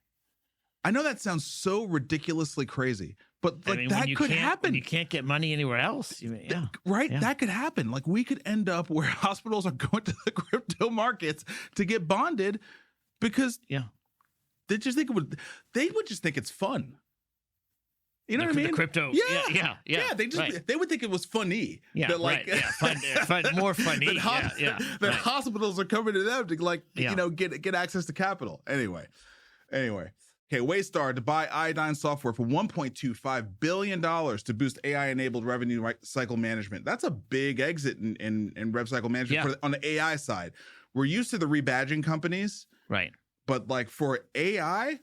I know that sounds so ridiculously crazy, but like that could happen. You can't get money anywhere else. Right? Yeah. That could happen. Like we could end up where hospitals are going to the crypto markets to get bonded because they just think they would just think it's fun. You know what I mean? The crypto. Yeah. They would think it was funny. Yeah. That like, fun, more funny. That hospitals are coming to them to like, get access to capital. Anyway. Okay, Waystar to buy Iodine software for $1.25 billion to boost AI-enabled revenue cycle management. That's a big exit in rev cycle management on the AI side. We're used to the rebadging companies. Right. But like for AI,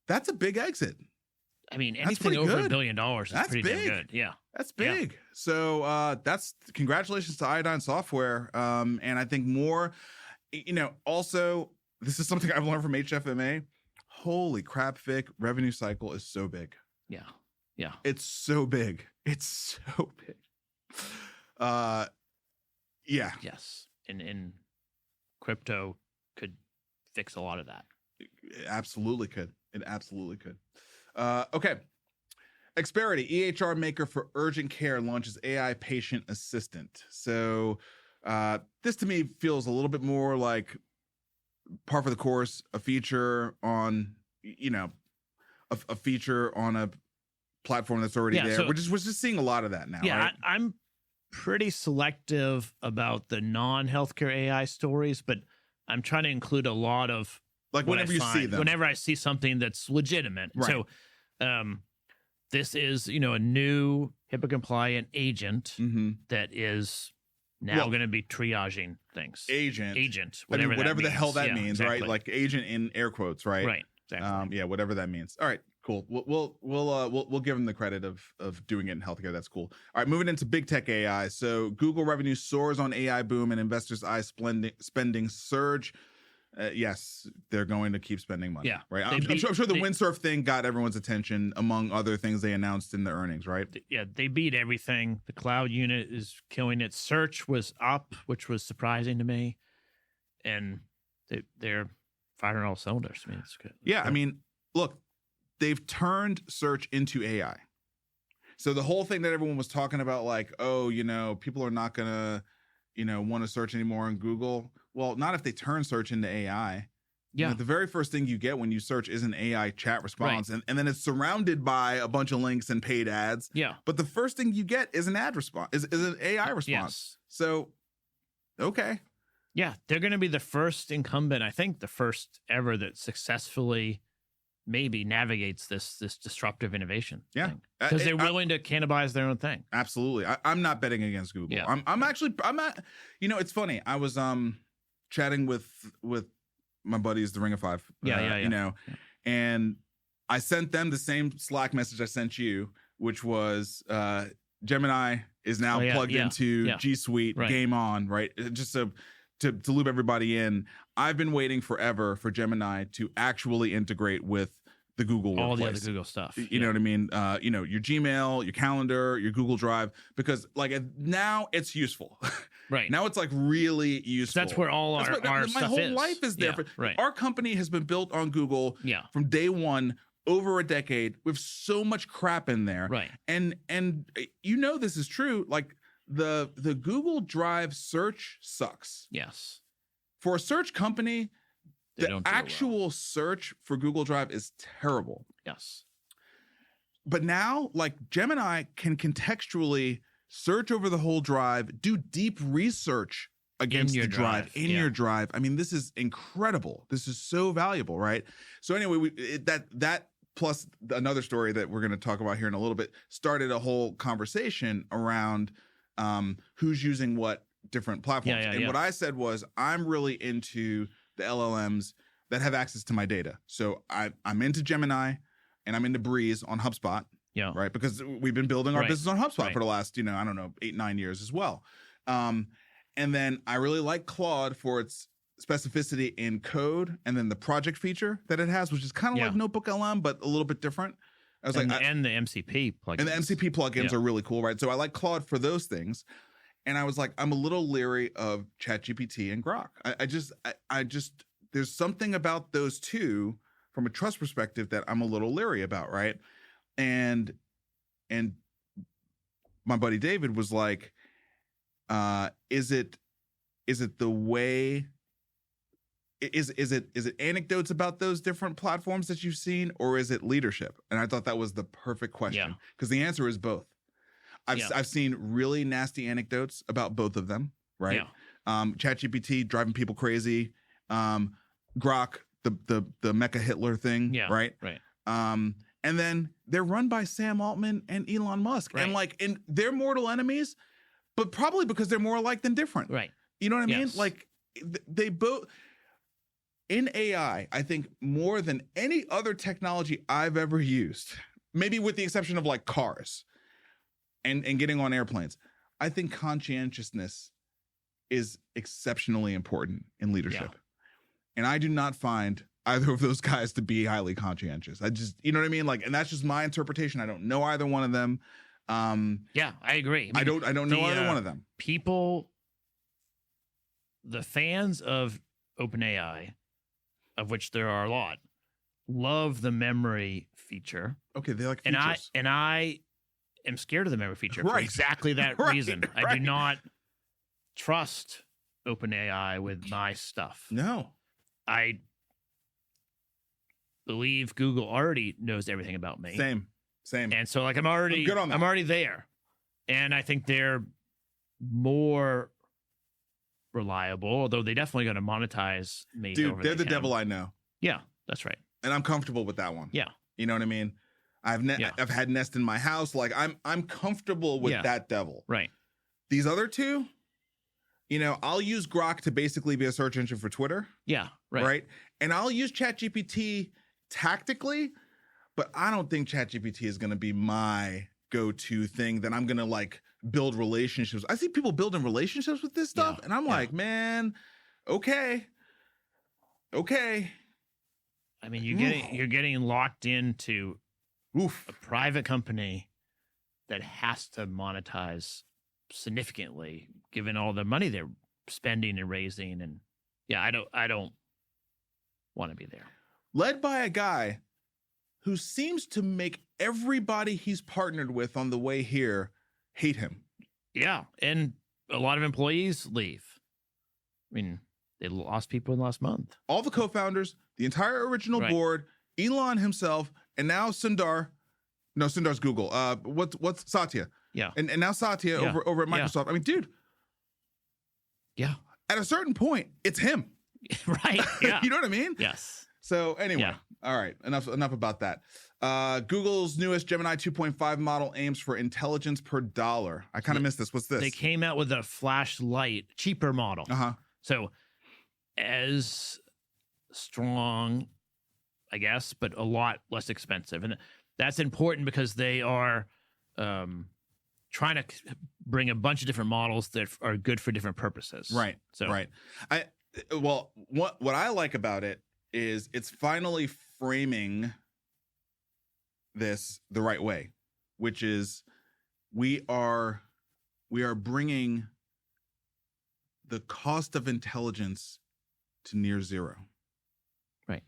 that's a big exit. I mean, anything over $1 billion is pretty damn good. Yeah. That's big. Yeah. So that's congratulations to Iodine software. And I think more, also, this is something I've learned from HFMA. Holy crap, Vic, revenue cycle is so big. Yeah. Yeah. It's so big. It's so big. Yeah. Yes. And crypto could fix a lot of that. It absolutely could. It absolutely could. Okay. Xperity, EHR maker for urgent care, launches AI patient assistant. So this to me feels a little bit more like par for the course, a feature on, a feature on a platform that's already there. So, we're just seeing a lot of that now. Yeah, right? I'm pretty selective about the non-healthcare AI stories, but I'm trying to include a lot of like whenever you see them. Whenever I see something that's legitimate. Right. So this is, a new HIPAA compliant agent that is now going to be triaging things. Agent. Whatever the hell that means, exactly. Right? Like agent in air quotes, right? Right. Exactly. Whatever that means. All right, cool. We'll give them the credit of doing it in healthcare. That's cool. All right, moving into big tech AI. So Google revenue soars on AI boom and investors' spending surge. Yes, they're going to keep spending money. Yeah, right. I'm sure the windsurf thing got everyone's attention, among other things they announced in the earnings. Right. Yeah, they beat everything. The cloud unit is killing it. Search was up, which was surprising to me, and they're firing all cylinders. I mean, it's good. Yeah, I mean, look, they've turned search into AI. So the whole thing that everyone was talking about, like, oh, people are not gonna, want to search anymore on Google. Well, not if they turn search into AI. Yeah. The very first thing you get when you search is an AI chat response, and then it's surrounded by a bunch of links and paid ads. Yeah. But the first thing you get is an ad response, is an AI response. Yes. So, okay. Yeah, they're going to be the first incumbent, I think the first ever that successfully maybe navigates this disruptive innovation. Yeah. Because they're willing to cannibalize their own thing. Absolutely. I'm not betting against Google. Yeah. I'm not, it's funny. I was chatting with my buddies, the Ring of Five. And I sent them the same Slack message I sent you, which was Gemini is now plugged into G Suite, game on, right? Just to loop everybody in. I've been waiting forever for Gemini to actually integrate with the Google all Workplace. the other Google stuff. You know what I mean? Your Gmail, your calendar, your Google Drive, because now it's useful. Right. Now it's like really useful. That's where all our my stuff whole is. life is there. Right. Our company has been built on Google from day one, over a decade. We have so much crap in there. Right. And this is true. Like the Google Drive search sucks. Yes. For a search company, They the don't do it actual search for Google Drive is terrible. Yes. But now, like, Gemini can contextually search over the whole drive, do deep research against the drive, in your drive. I mean, this is incredible. This is so valuable, right? So anyway, that plus another story that we're going to talk about here in a little bit started a whole conversation around who's using what different platforms. What I said was, I'm really into the LLMs that have access to my data. So I'm into Gemini and I'm into Breeze on HubSpot. Yeah. Right. Because we've been building our business on HubSpot for the last, 8-9 years as well. And then I really like Claude for its specificity in code, and then the project feature that it has, which is kind of like Notebook LM, but a little bit different. I was and the MCP plugins. And the MCP plugins are really cool, right? So I like Claude for those things. And I was like, I'm a little leery of ChatGPT and Grok. I just, there's something about those two from a trust perspective that I'm a little leery about, right? And my buddy David was like, is it the way, is it anecdotes about those different platforms that you've seen, or is it leadership? And I thought that was the perfect question, because the answer is both. I've seen really nasty anecdotes about both of them, right? ChatGPT driving people crazy, Grok, the Mecha Hitler thing, right? Right. And then they're run by Sam Altman and Elon Musk, and and they're mortal enemies, but probably because they're more alike than different, right? You know what I mean? Like they both in AI, I think more than any other technology I've ever used, maybe with the exception of like cars. And getting on airplanes, I think conscientiousness is exceptionally important in leadership. And I do not find either of those guys to be highly conscientious. I just, you know what I mean? Like, and that's just my interpretation. I don't know either one of them. I agree. I don't know either one of them. People, the fans of OpenAI, of which there are a lot, love the memory feature. Okay, they like features. And I am scared of the memory feature for exactly that reason. I do not trust OpenAI with my stuff. No. I believe Google already knows everything about me. Same. And so like I'm good on that. I'm already there. And I think they're more reliable, although they definitely going to monetize me. Dude, they're the devil I know. Yeah, that's right. And I'm comfortable with that one. Yeah. You know what I mean? I've had Nest in my house. Like I'm comfortable with that devil. Right. These other two, I'll use Grok to basically be a search engine for Twitter. Yeah. Right. Right. And I'll use ChatGPT tactically, but I don't think ChatGPT is going to be my go-to thing that I'm going to like build relationships. I see people building relationships with this stuff, and I'm like, man, okay. I mean, you're getting locked into a private company that has to monetize significantly, given all the money they're spending and raising, and I don't want to be there. Led by a guy who seems to make everybody he's partnered with on the way here hate him. Yeah, and a lot of employees leave. I mean, they lost people in the last month. All the co-founders, the entire original board, Elon himself, and now Sundar. No, Sundar's Google. What's Satya? Yeah. And now Satya over at Microsoft. I mean, dude. Yeah. At a certain point, it's him. Right. Yeah. You know what I mean? Yes. So anyway, all right. Enough about that. Google's newest Gemini 2.5 model aims for intelligence per dollar. I kind of missed this. What's this? They came out with a flashlight, cheaper model. Uh-huh. So as strong, I guess, but a lot less expensive. And that's important because they are trying to bring a bunch of different models that are good for different purposes. Right. So right. What I like about it is it's finally framing this the right way, which is we are bringing the cost of intelligence to near zero. Right.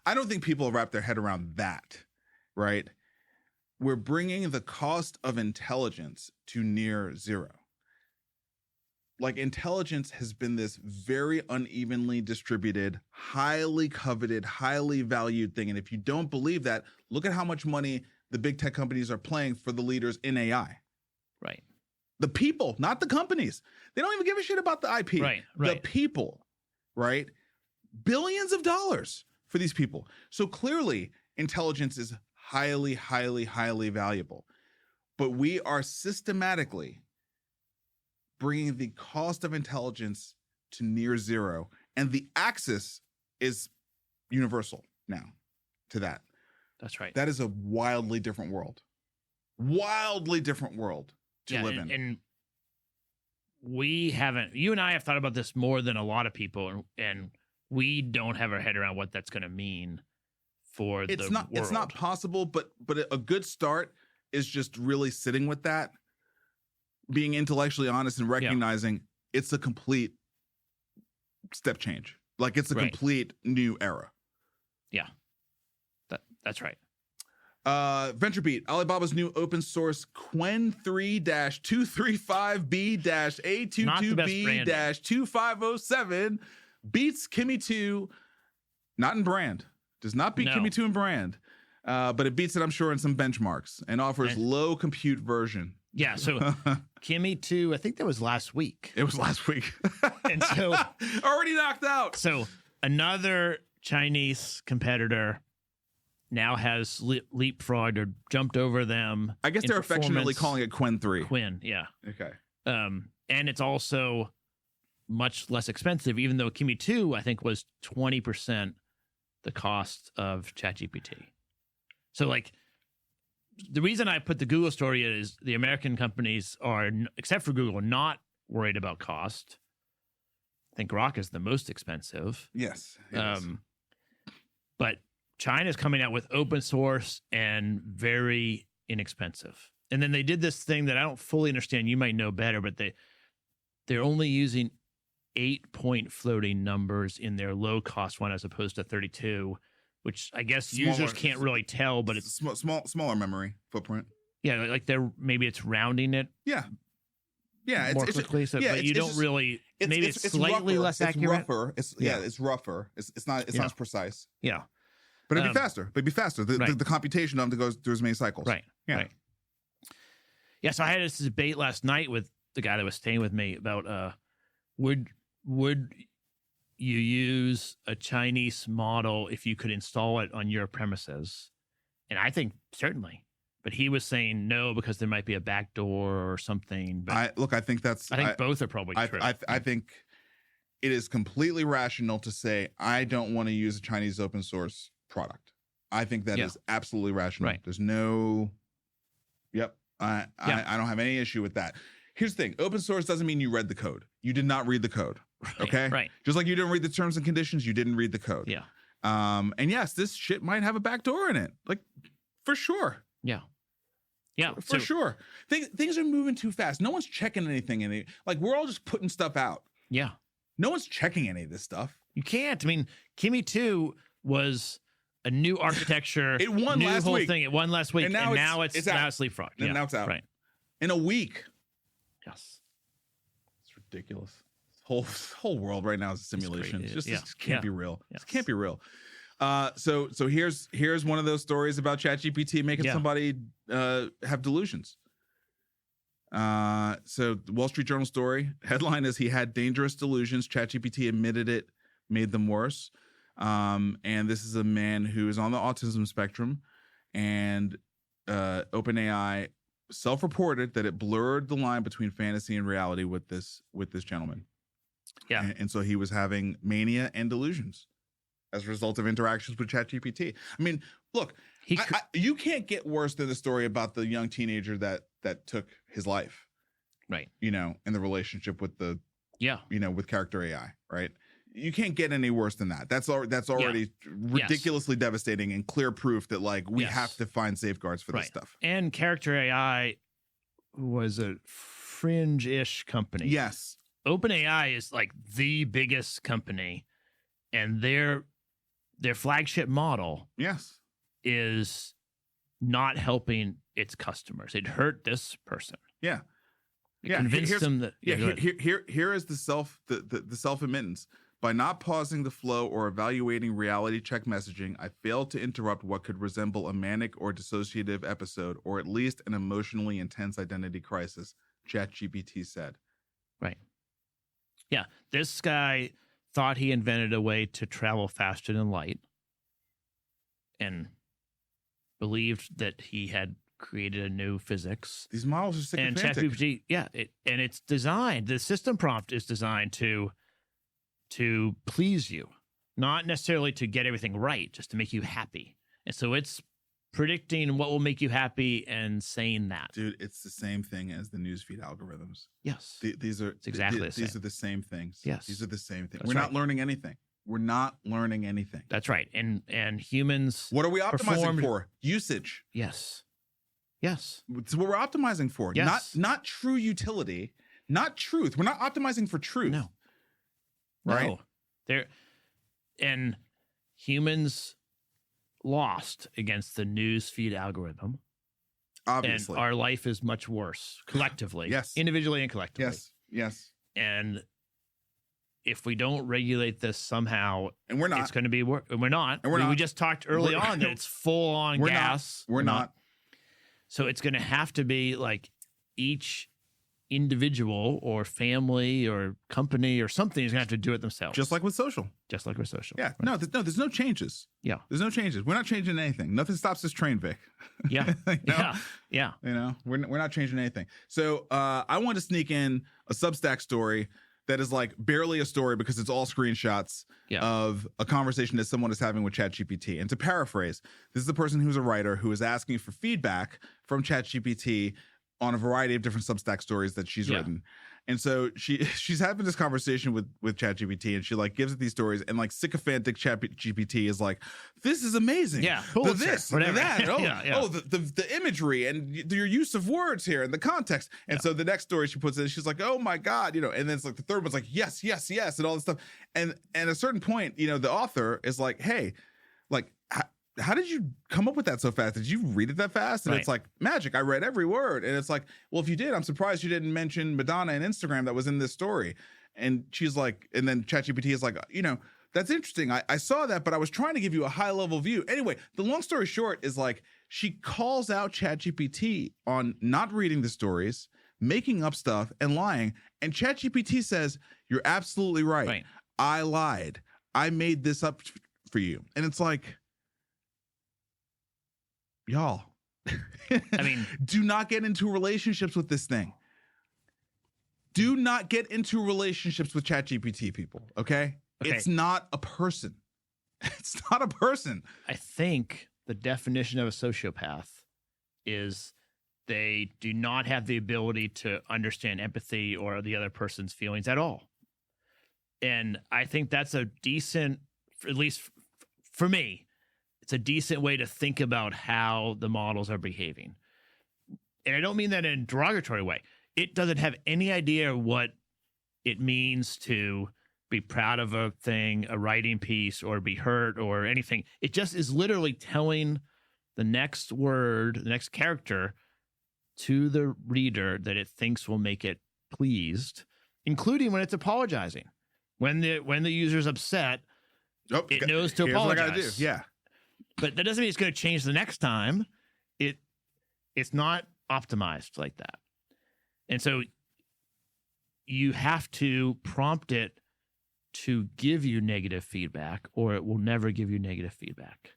I don't think people wrap their head around that, right? We're bringing the cost of intelligence to near zero. Like, intelligence has been this very unevenly distributed, highly coveted, highly valued thing. And if you don't believe that, look at how much money the big tech companies are paying for the leaders in AI. Right. The people, not the companies. They don't even give a shit about the IP. Right. The people, right? Billions of dollars for these people. So clearly, intelligence is highly, highly, highly valuable. But we are systematically bringing the cost of intelligence to near zero. And the axis is universal now to that. That's right. That is a wildly different world. Wildly different world to live in. And you and I have thought about this more than a lot of people, and we don't have our head around what that's going to mean for the world. It's not possible, but a good start is just really sitting with that, being intellectually honest and recognizing it's a complete step change. Like, it's a complete new era. Yeah. That's right. VentureBeat, Alibaba's new open source Qwen 3-235B-A22B-2507 beats Kimi 2, not in brand. Does not beat Kimi 2 in brand, but it beats it, I'm sure, in some benchmarks, and offers low compute version. Yeah, so Kimi 2, I think that was last week. It was last week. And so already knocked out. So another Chinese competitor now has leapfrogged or jumped over them. I guess they're affectionately calling it Qwen 3. Qwen, yeah. Okay. And it's also much less expensive, even though Kimi 2, I think, was 20% the cost of ChatGPT. So, like, the reason I put the Google story is the American companies are, except for Google, not worried about cost. I think Grok is the most expensive. Yes. But China's coming out with open source and very inexpensive. And then they did this thing that I don't fully understand. You might know better, but they're only using 8-point floating numbers in their low-cost one as opposed to 32, which I guess users can't really tell, but it's smaller memory footprint. Yeah, like maybe it's rounding it. Yeah, more quickly. But you don't really. Maybe it's slightly less accurate. It's rougher. It's not as precise. Yeah, but it'd be faster. The computation of it goes through as many cycles. Right. Yeah. Right. Yeah. So I had this debate last night with the guy that was staying with me about would you use a Chinese model if you could install it on your premises? And I think certainly. But he was saying no because there might be a backdoor or something. But I think both are probably true. I think it is completely rational to say I don't want to use a Chinese open source product. I think that is absolutely rational. Right. There's no. Yep. I don't have any issue with that. Here's the thing: open source doesn't mean you read the code. You did not read the code. Okay. Right. Just like you didn't read the terms and conditions, you didn't read the code. Yeah. And yes, this shit might have a backdoor in it, like for sure. Yeah. Yeah, for sure. Things are moving too fast. No one's checking anything. Like, we're all just putting stuff out. Yeah. No one's checking any of this stuff. You can't. I mean, Kimi 2 was a new architecture. It won new last whole week. thing. It won last week, And and now now it's leapfrog. And now it's out. Right. In a week. Yes. It's ridiculous. This whole world right now is a simulation. crazy. It Yeah. just can't be real. Yes. It can't be real. So here's one of those stories about ChatGPT making somebody have delusions. So the Wall Street Journal story headline is he had dangerous delusions. ChatGPT admitted it made them worse. And this is a man who is on the autism spectrum, and OpenAI self-reported that it blurred the line between fantasy and reality with this gentleman. Yeah. And so he was having mania and delusions as a result of interactions with ChatGPT. I mean, look, you can't get worse than the story about the young teenager that took his life. Right. In the relationship with with character AI, right? You can't get any worse than that. That's already ridiculously devastating and clear proof that we have to find safeguards for this stuff. And character AI was a fringe-ish company. Yes. OpenAI is like the biggest company, and their flagship model is not helping its customers. It hurt this person. Yeah. It convinced them that here is the self-admittance. By not pausing the flow or evaluating reality check messaging, I failed to interrupt what could resemble a manic or dissociative episode, or at least an emotionally intense identity crisis, ChatGPT said. Right. Yeah. This guy thought he invented a way to travel faster than light and believed that he had created a new physics. These models are sycophantic. And ChatGPT, and it's designed, the system prompt is designed to please you, not necessarily to get everything right, just to make you happy. And so it's predicting what will make you happy and saying that. Dude, it's the same thing as the newsfeed algorithms. Yes. These are exactly the same. These are the same things. Yes. These are the same things. That's We're not learning anything. We're not learning anything. That's right. And humans. What are we optimizing for? Usage. Yes. Yes. It's what we're optimizing for. Yes. Not true utility, not truth. We're not optimizing for truth. No. Right? No. And humans lost against the newsfeed algorithm. Obviously. And our life is much worse collectively. Yes. Individually and collectively. Yes. And if we don't regulate this somehow, and we're not, it's going to be worse. We're not. And we're not. We just talked early on that it's full on gas. We're not. So it's going to have to be like each individual or family or company or something is going to have to do it themselves. Just like with social. Just like with social. Yeah. Right. There's no changes. Yeah. There's no changes. We're not changing anything. Nothing stops this train, Vic. Yeah. Yeah. We're not changing anything. So I want to sneak in a Substack story that is like barely a story because it's all screenshots of a conversation that someone is having with ChatGPT. And to paraphrase, this is a person who's a writer who is asking for feedback from ChatGPT on a variety of different Substack stories that she's written. And so she's having this conversation with ChatGPT, and she gives it these stories, and sycophantic ChatGPT is like, this is amazing. Yeah. This, whatever. That. Oh, the imagery and your use of words here and the context. And so the next story she puts in, she's like, oh my God, and then it's like the third one's like, yes, and all this stuff. And at a certain point, the author is like, hey, how did you come up with that so fast? Did you read it that fast? And it's like, magic, I read every word. And it's like, well, if you did, I'm surprised you didn't mention Madonna and Instagram that was in this story. And she's like, and then ChatGPT is like, that's interesting. I saw that, but I was trying to give you a high level view. Anyway, the long story short is she calls out ChatGPT on not reading the stories, making up stuff and lying. And ChatGPT says, you're absolutely right. I lied. I made this up for you. And it's like, y'all, I mean, do not get into relationships with this thing. Do not get into relationships with ChatGPT, people. Okay? It's not a person. It's not a person. I think the definition of a sociopath is they do not have the ability to understand empathy or the other person's feelings at all. And I think that's a decent, at least for me, it's a decent way to think about how the models are behaving. And I don't mean that in a derogatory way. It doesn't have any idea what it means to be proud of a thing, a writing piece, or be hurt or anything. It just is literally telling the next word, the next character to the reader that it thinks will make it pleased, including when it's apologizing. When the user's upset, it knows to here's what I apologize. gotta do. Yeah. But that doesn't mean it's going to change the next time. It's not optimized like that. And so you have to prompt it to give you negative feedback, or it will never give you negative feedback.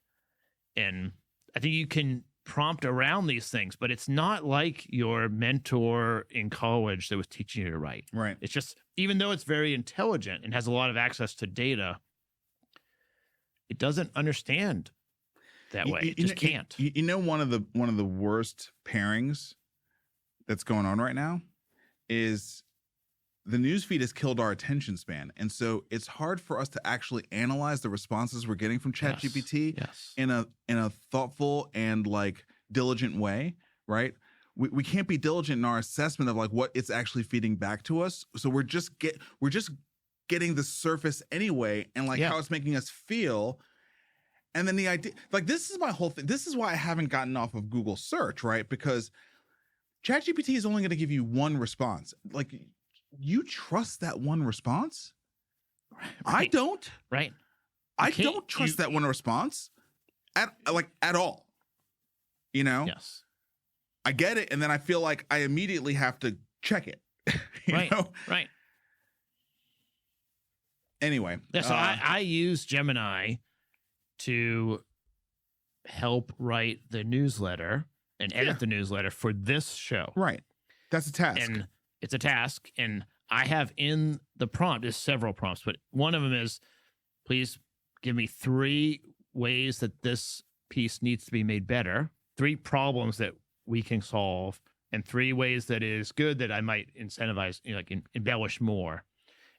And I think you can prompt around these things, but it's not like your mentor in college that was teaching you to write. Right. It's just, even though it's very intelligent and has a lot of access to data, it doesn't understand that way. It just can't. You know, one of the worst pairings that's going on right now is the newsfeed has killed our attention span. And so it's hard for us to actually analyze the responses we're getting from ChatGPT in a thoughtful and like diligent way, right? We can't be diligent in our assessment of like what it's actually feeding back to us. So we're just getting the surface anyway, and like how it's making us feel. And then the idea, like, this is my whole thing. This is why I haven't gotten off of Google search, right? Because ChatGPT is only going to give you one response. Like, you trust that one response? Right. I don't. Right. I don't trust that one response at all. You know? Yes. I get it, and then I feel like I immediately have to check it. you know? Right. Anyway. Yeah, so I use Gemini to help write the newsletter and edit the newsletter for this show. Right. That's a task. And it's a task. And I have in the prompt, there's several prompts, but one of them is, please give me 3 ways that this piece needs to be made better, 3 problems that we can solve, and 3 ways that it is good that I might incentivize, embellish more.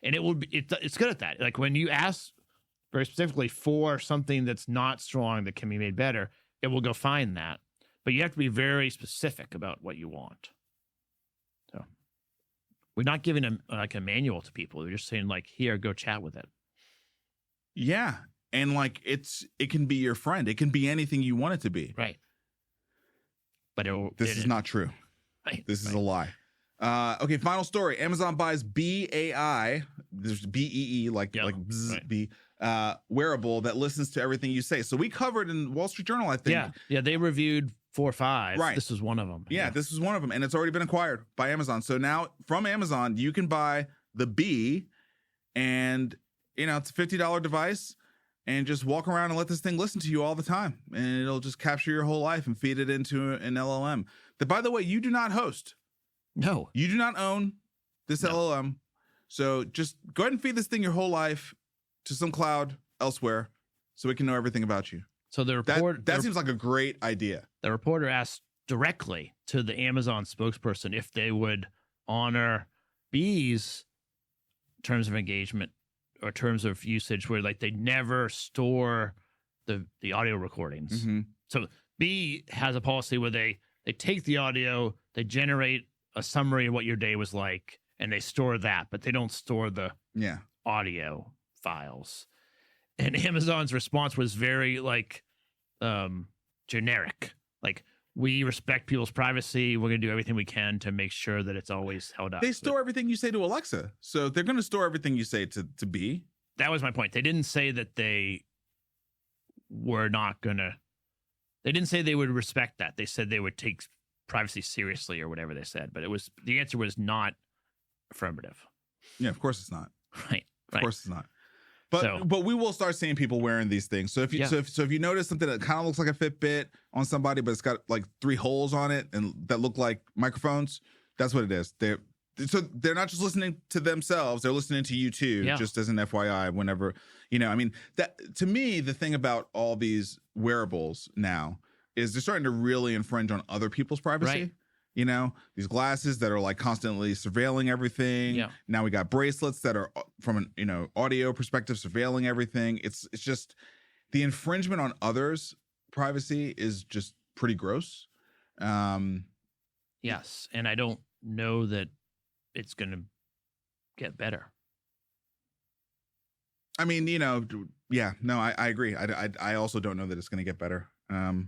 And it's good at that. Like when you ask very specifically for something that's not strong that can be made better, it will go find that. But you have to be very specific about what you want. So we're not giving a manual to people. We're just saying like, here, go chat with it. Yeah. And like it can be your friend. It can be anything you want it to be. Right. But this is not true. Right. This is a lie. Okay, final story. Amazon buys BAI. There's BEE, like bzz, right. B, wearable that listens to everything you say. So we covered in Wall Street Journal, I think. Yeah, they reviewed 4 or 5. Right. This is one of them. Yeah, this is one of them, and it's already been acquired by Amazon. So now from Amazon, you can buy the B, and it's a $50 device, and just walk around and let this thing listen to you all the time, and it'll just capture your whole life and feed it into an LLM. That, by the way, you do not host. No. You do not own this LLM. So just go ahead and feed this thing your whole life to some cloud elsewhere so it can know everything about you. So the report that seems like a great idea. The reporter asked directly to the Amazon spokesperson if they would honor B's terms of engagement or terms of usage where like they never store the audio recordings. Mm-hmm. So B has a policy where they take the audio, they generate a summary of what your day was like, and they store that, but they don't store the audio files. And Amazon's response was very generic. Like, we respect people's privacy. We're going to do everything we can to make sure that it's always held up. They store everything you say to Alexa. So they're going to store everything you say to B. That was my point. They didn't say that they were not going to. They didn't say they would respect that. They said they would take privacy seriously or whatever they said. But the answer was not affirmative. Yeah, of course it's not. Right. Of course it's not. But we will start seeing people wearing these things. So if you notice something that kind of looks like a Fitbit on somebody, but it's got like 3 holes on it and that look like microphones, that's what it is. They're not just listening to themselves; they're listening to you too. Yeah. Just as an FYI, whenever that to me, the thing about all these wearables now is they're starting to really infringe on other people's privacy. Right. These glasses that are like constantly surveilling everything. Yeah. Now we got bracelets that are from an audio perspective surveilling everything. It's just the infringement on others' privacy is just pretty gross. Yes, and I don't know that it's going to get better. I mean, yeah, no, I agree. I also don't know that it's going to get better. Yeah.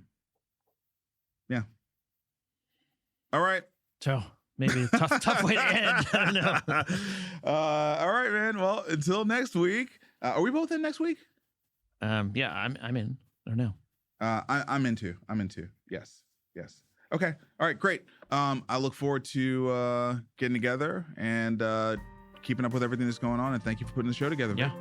All right. So maybe a tough way to end. I don't know. All right, man. Well, until next week. Are we both in next week? Yeah, I'm in. I don't know. I'm into. Yes. Okay. All right. Great. I look forward to getting together and keeping up with everything that's going on. And thank you for putting the show together. Yeah.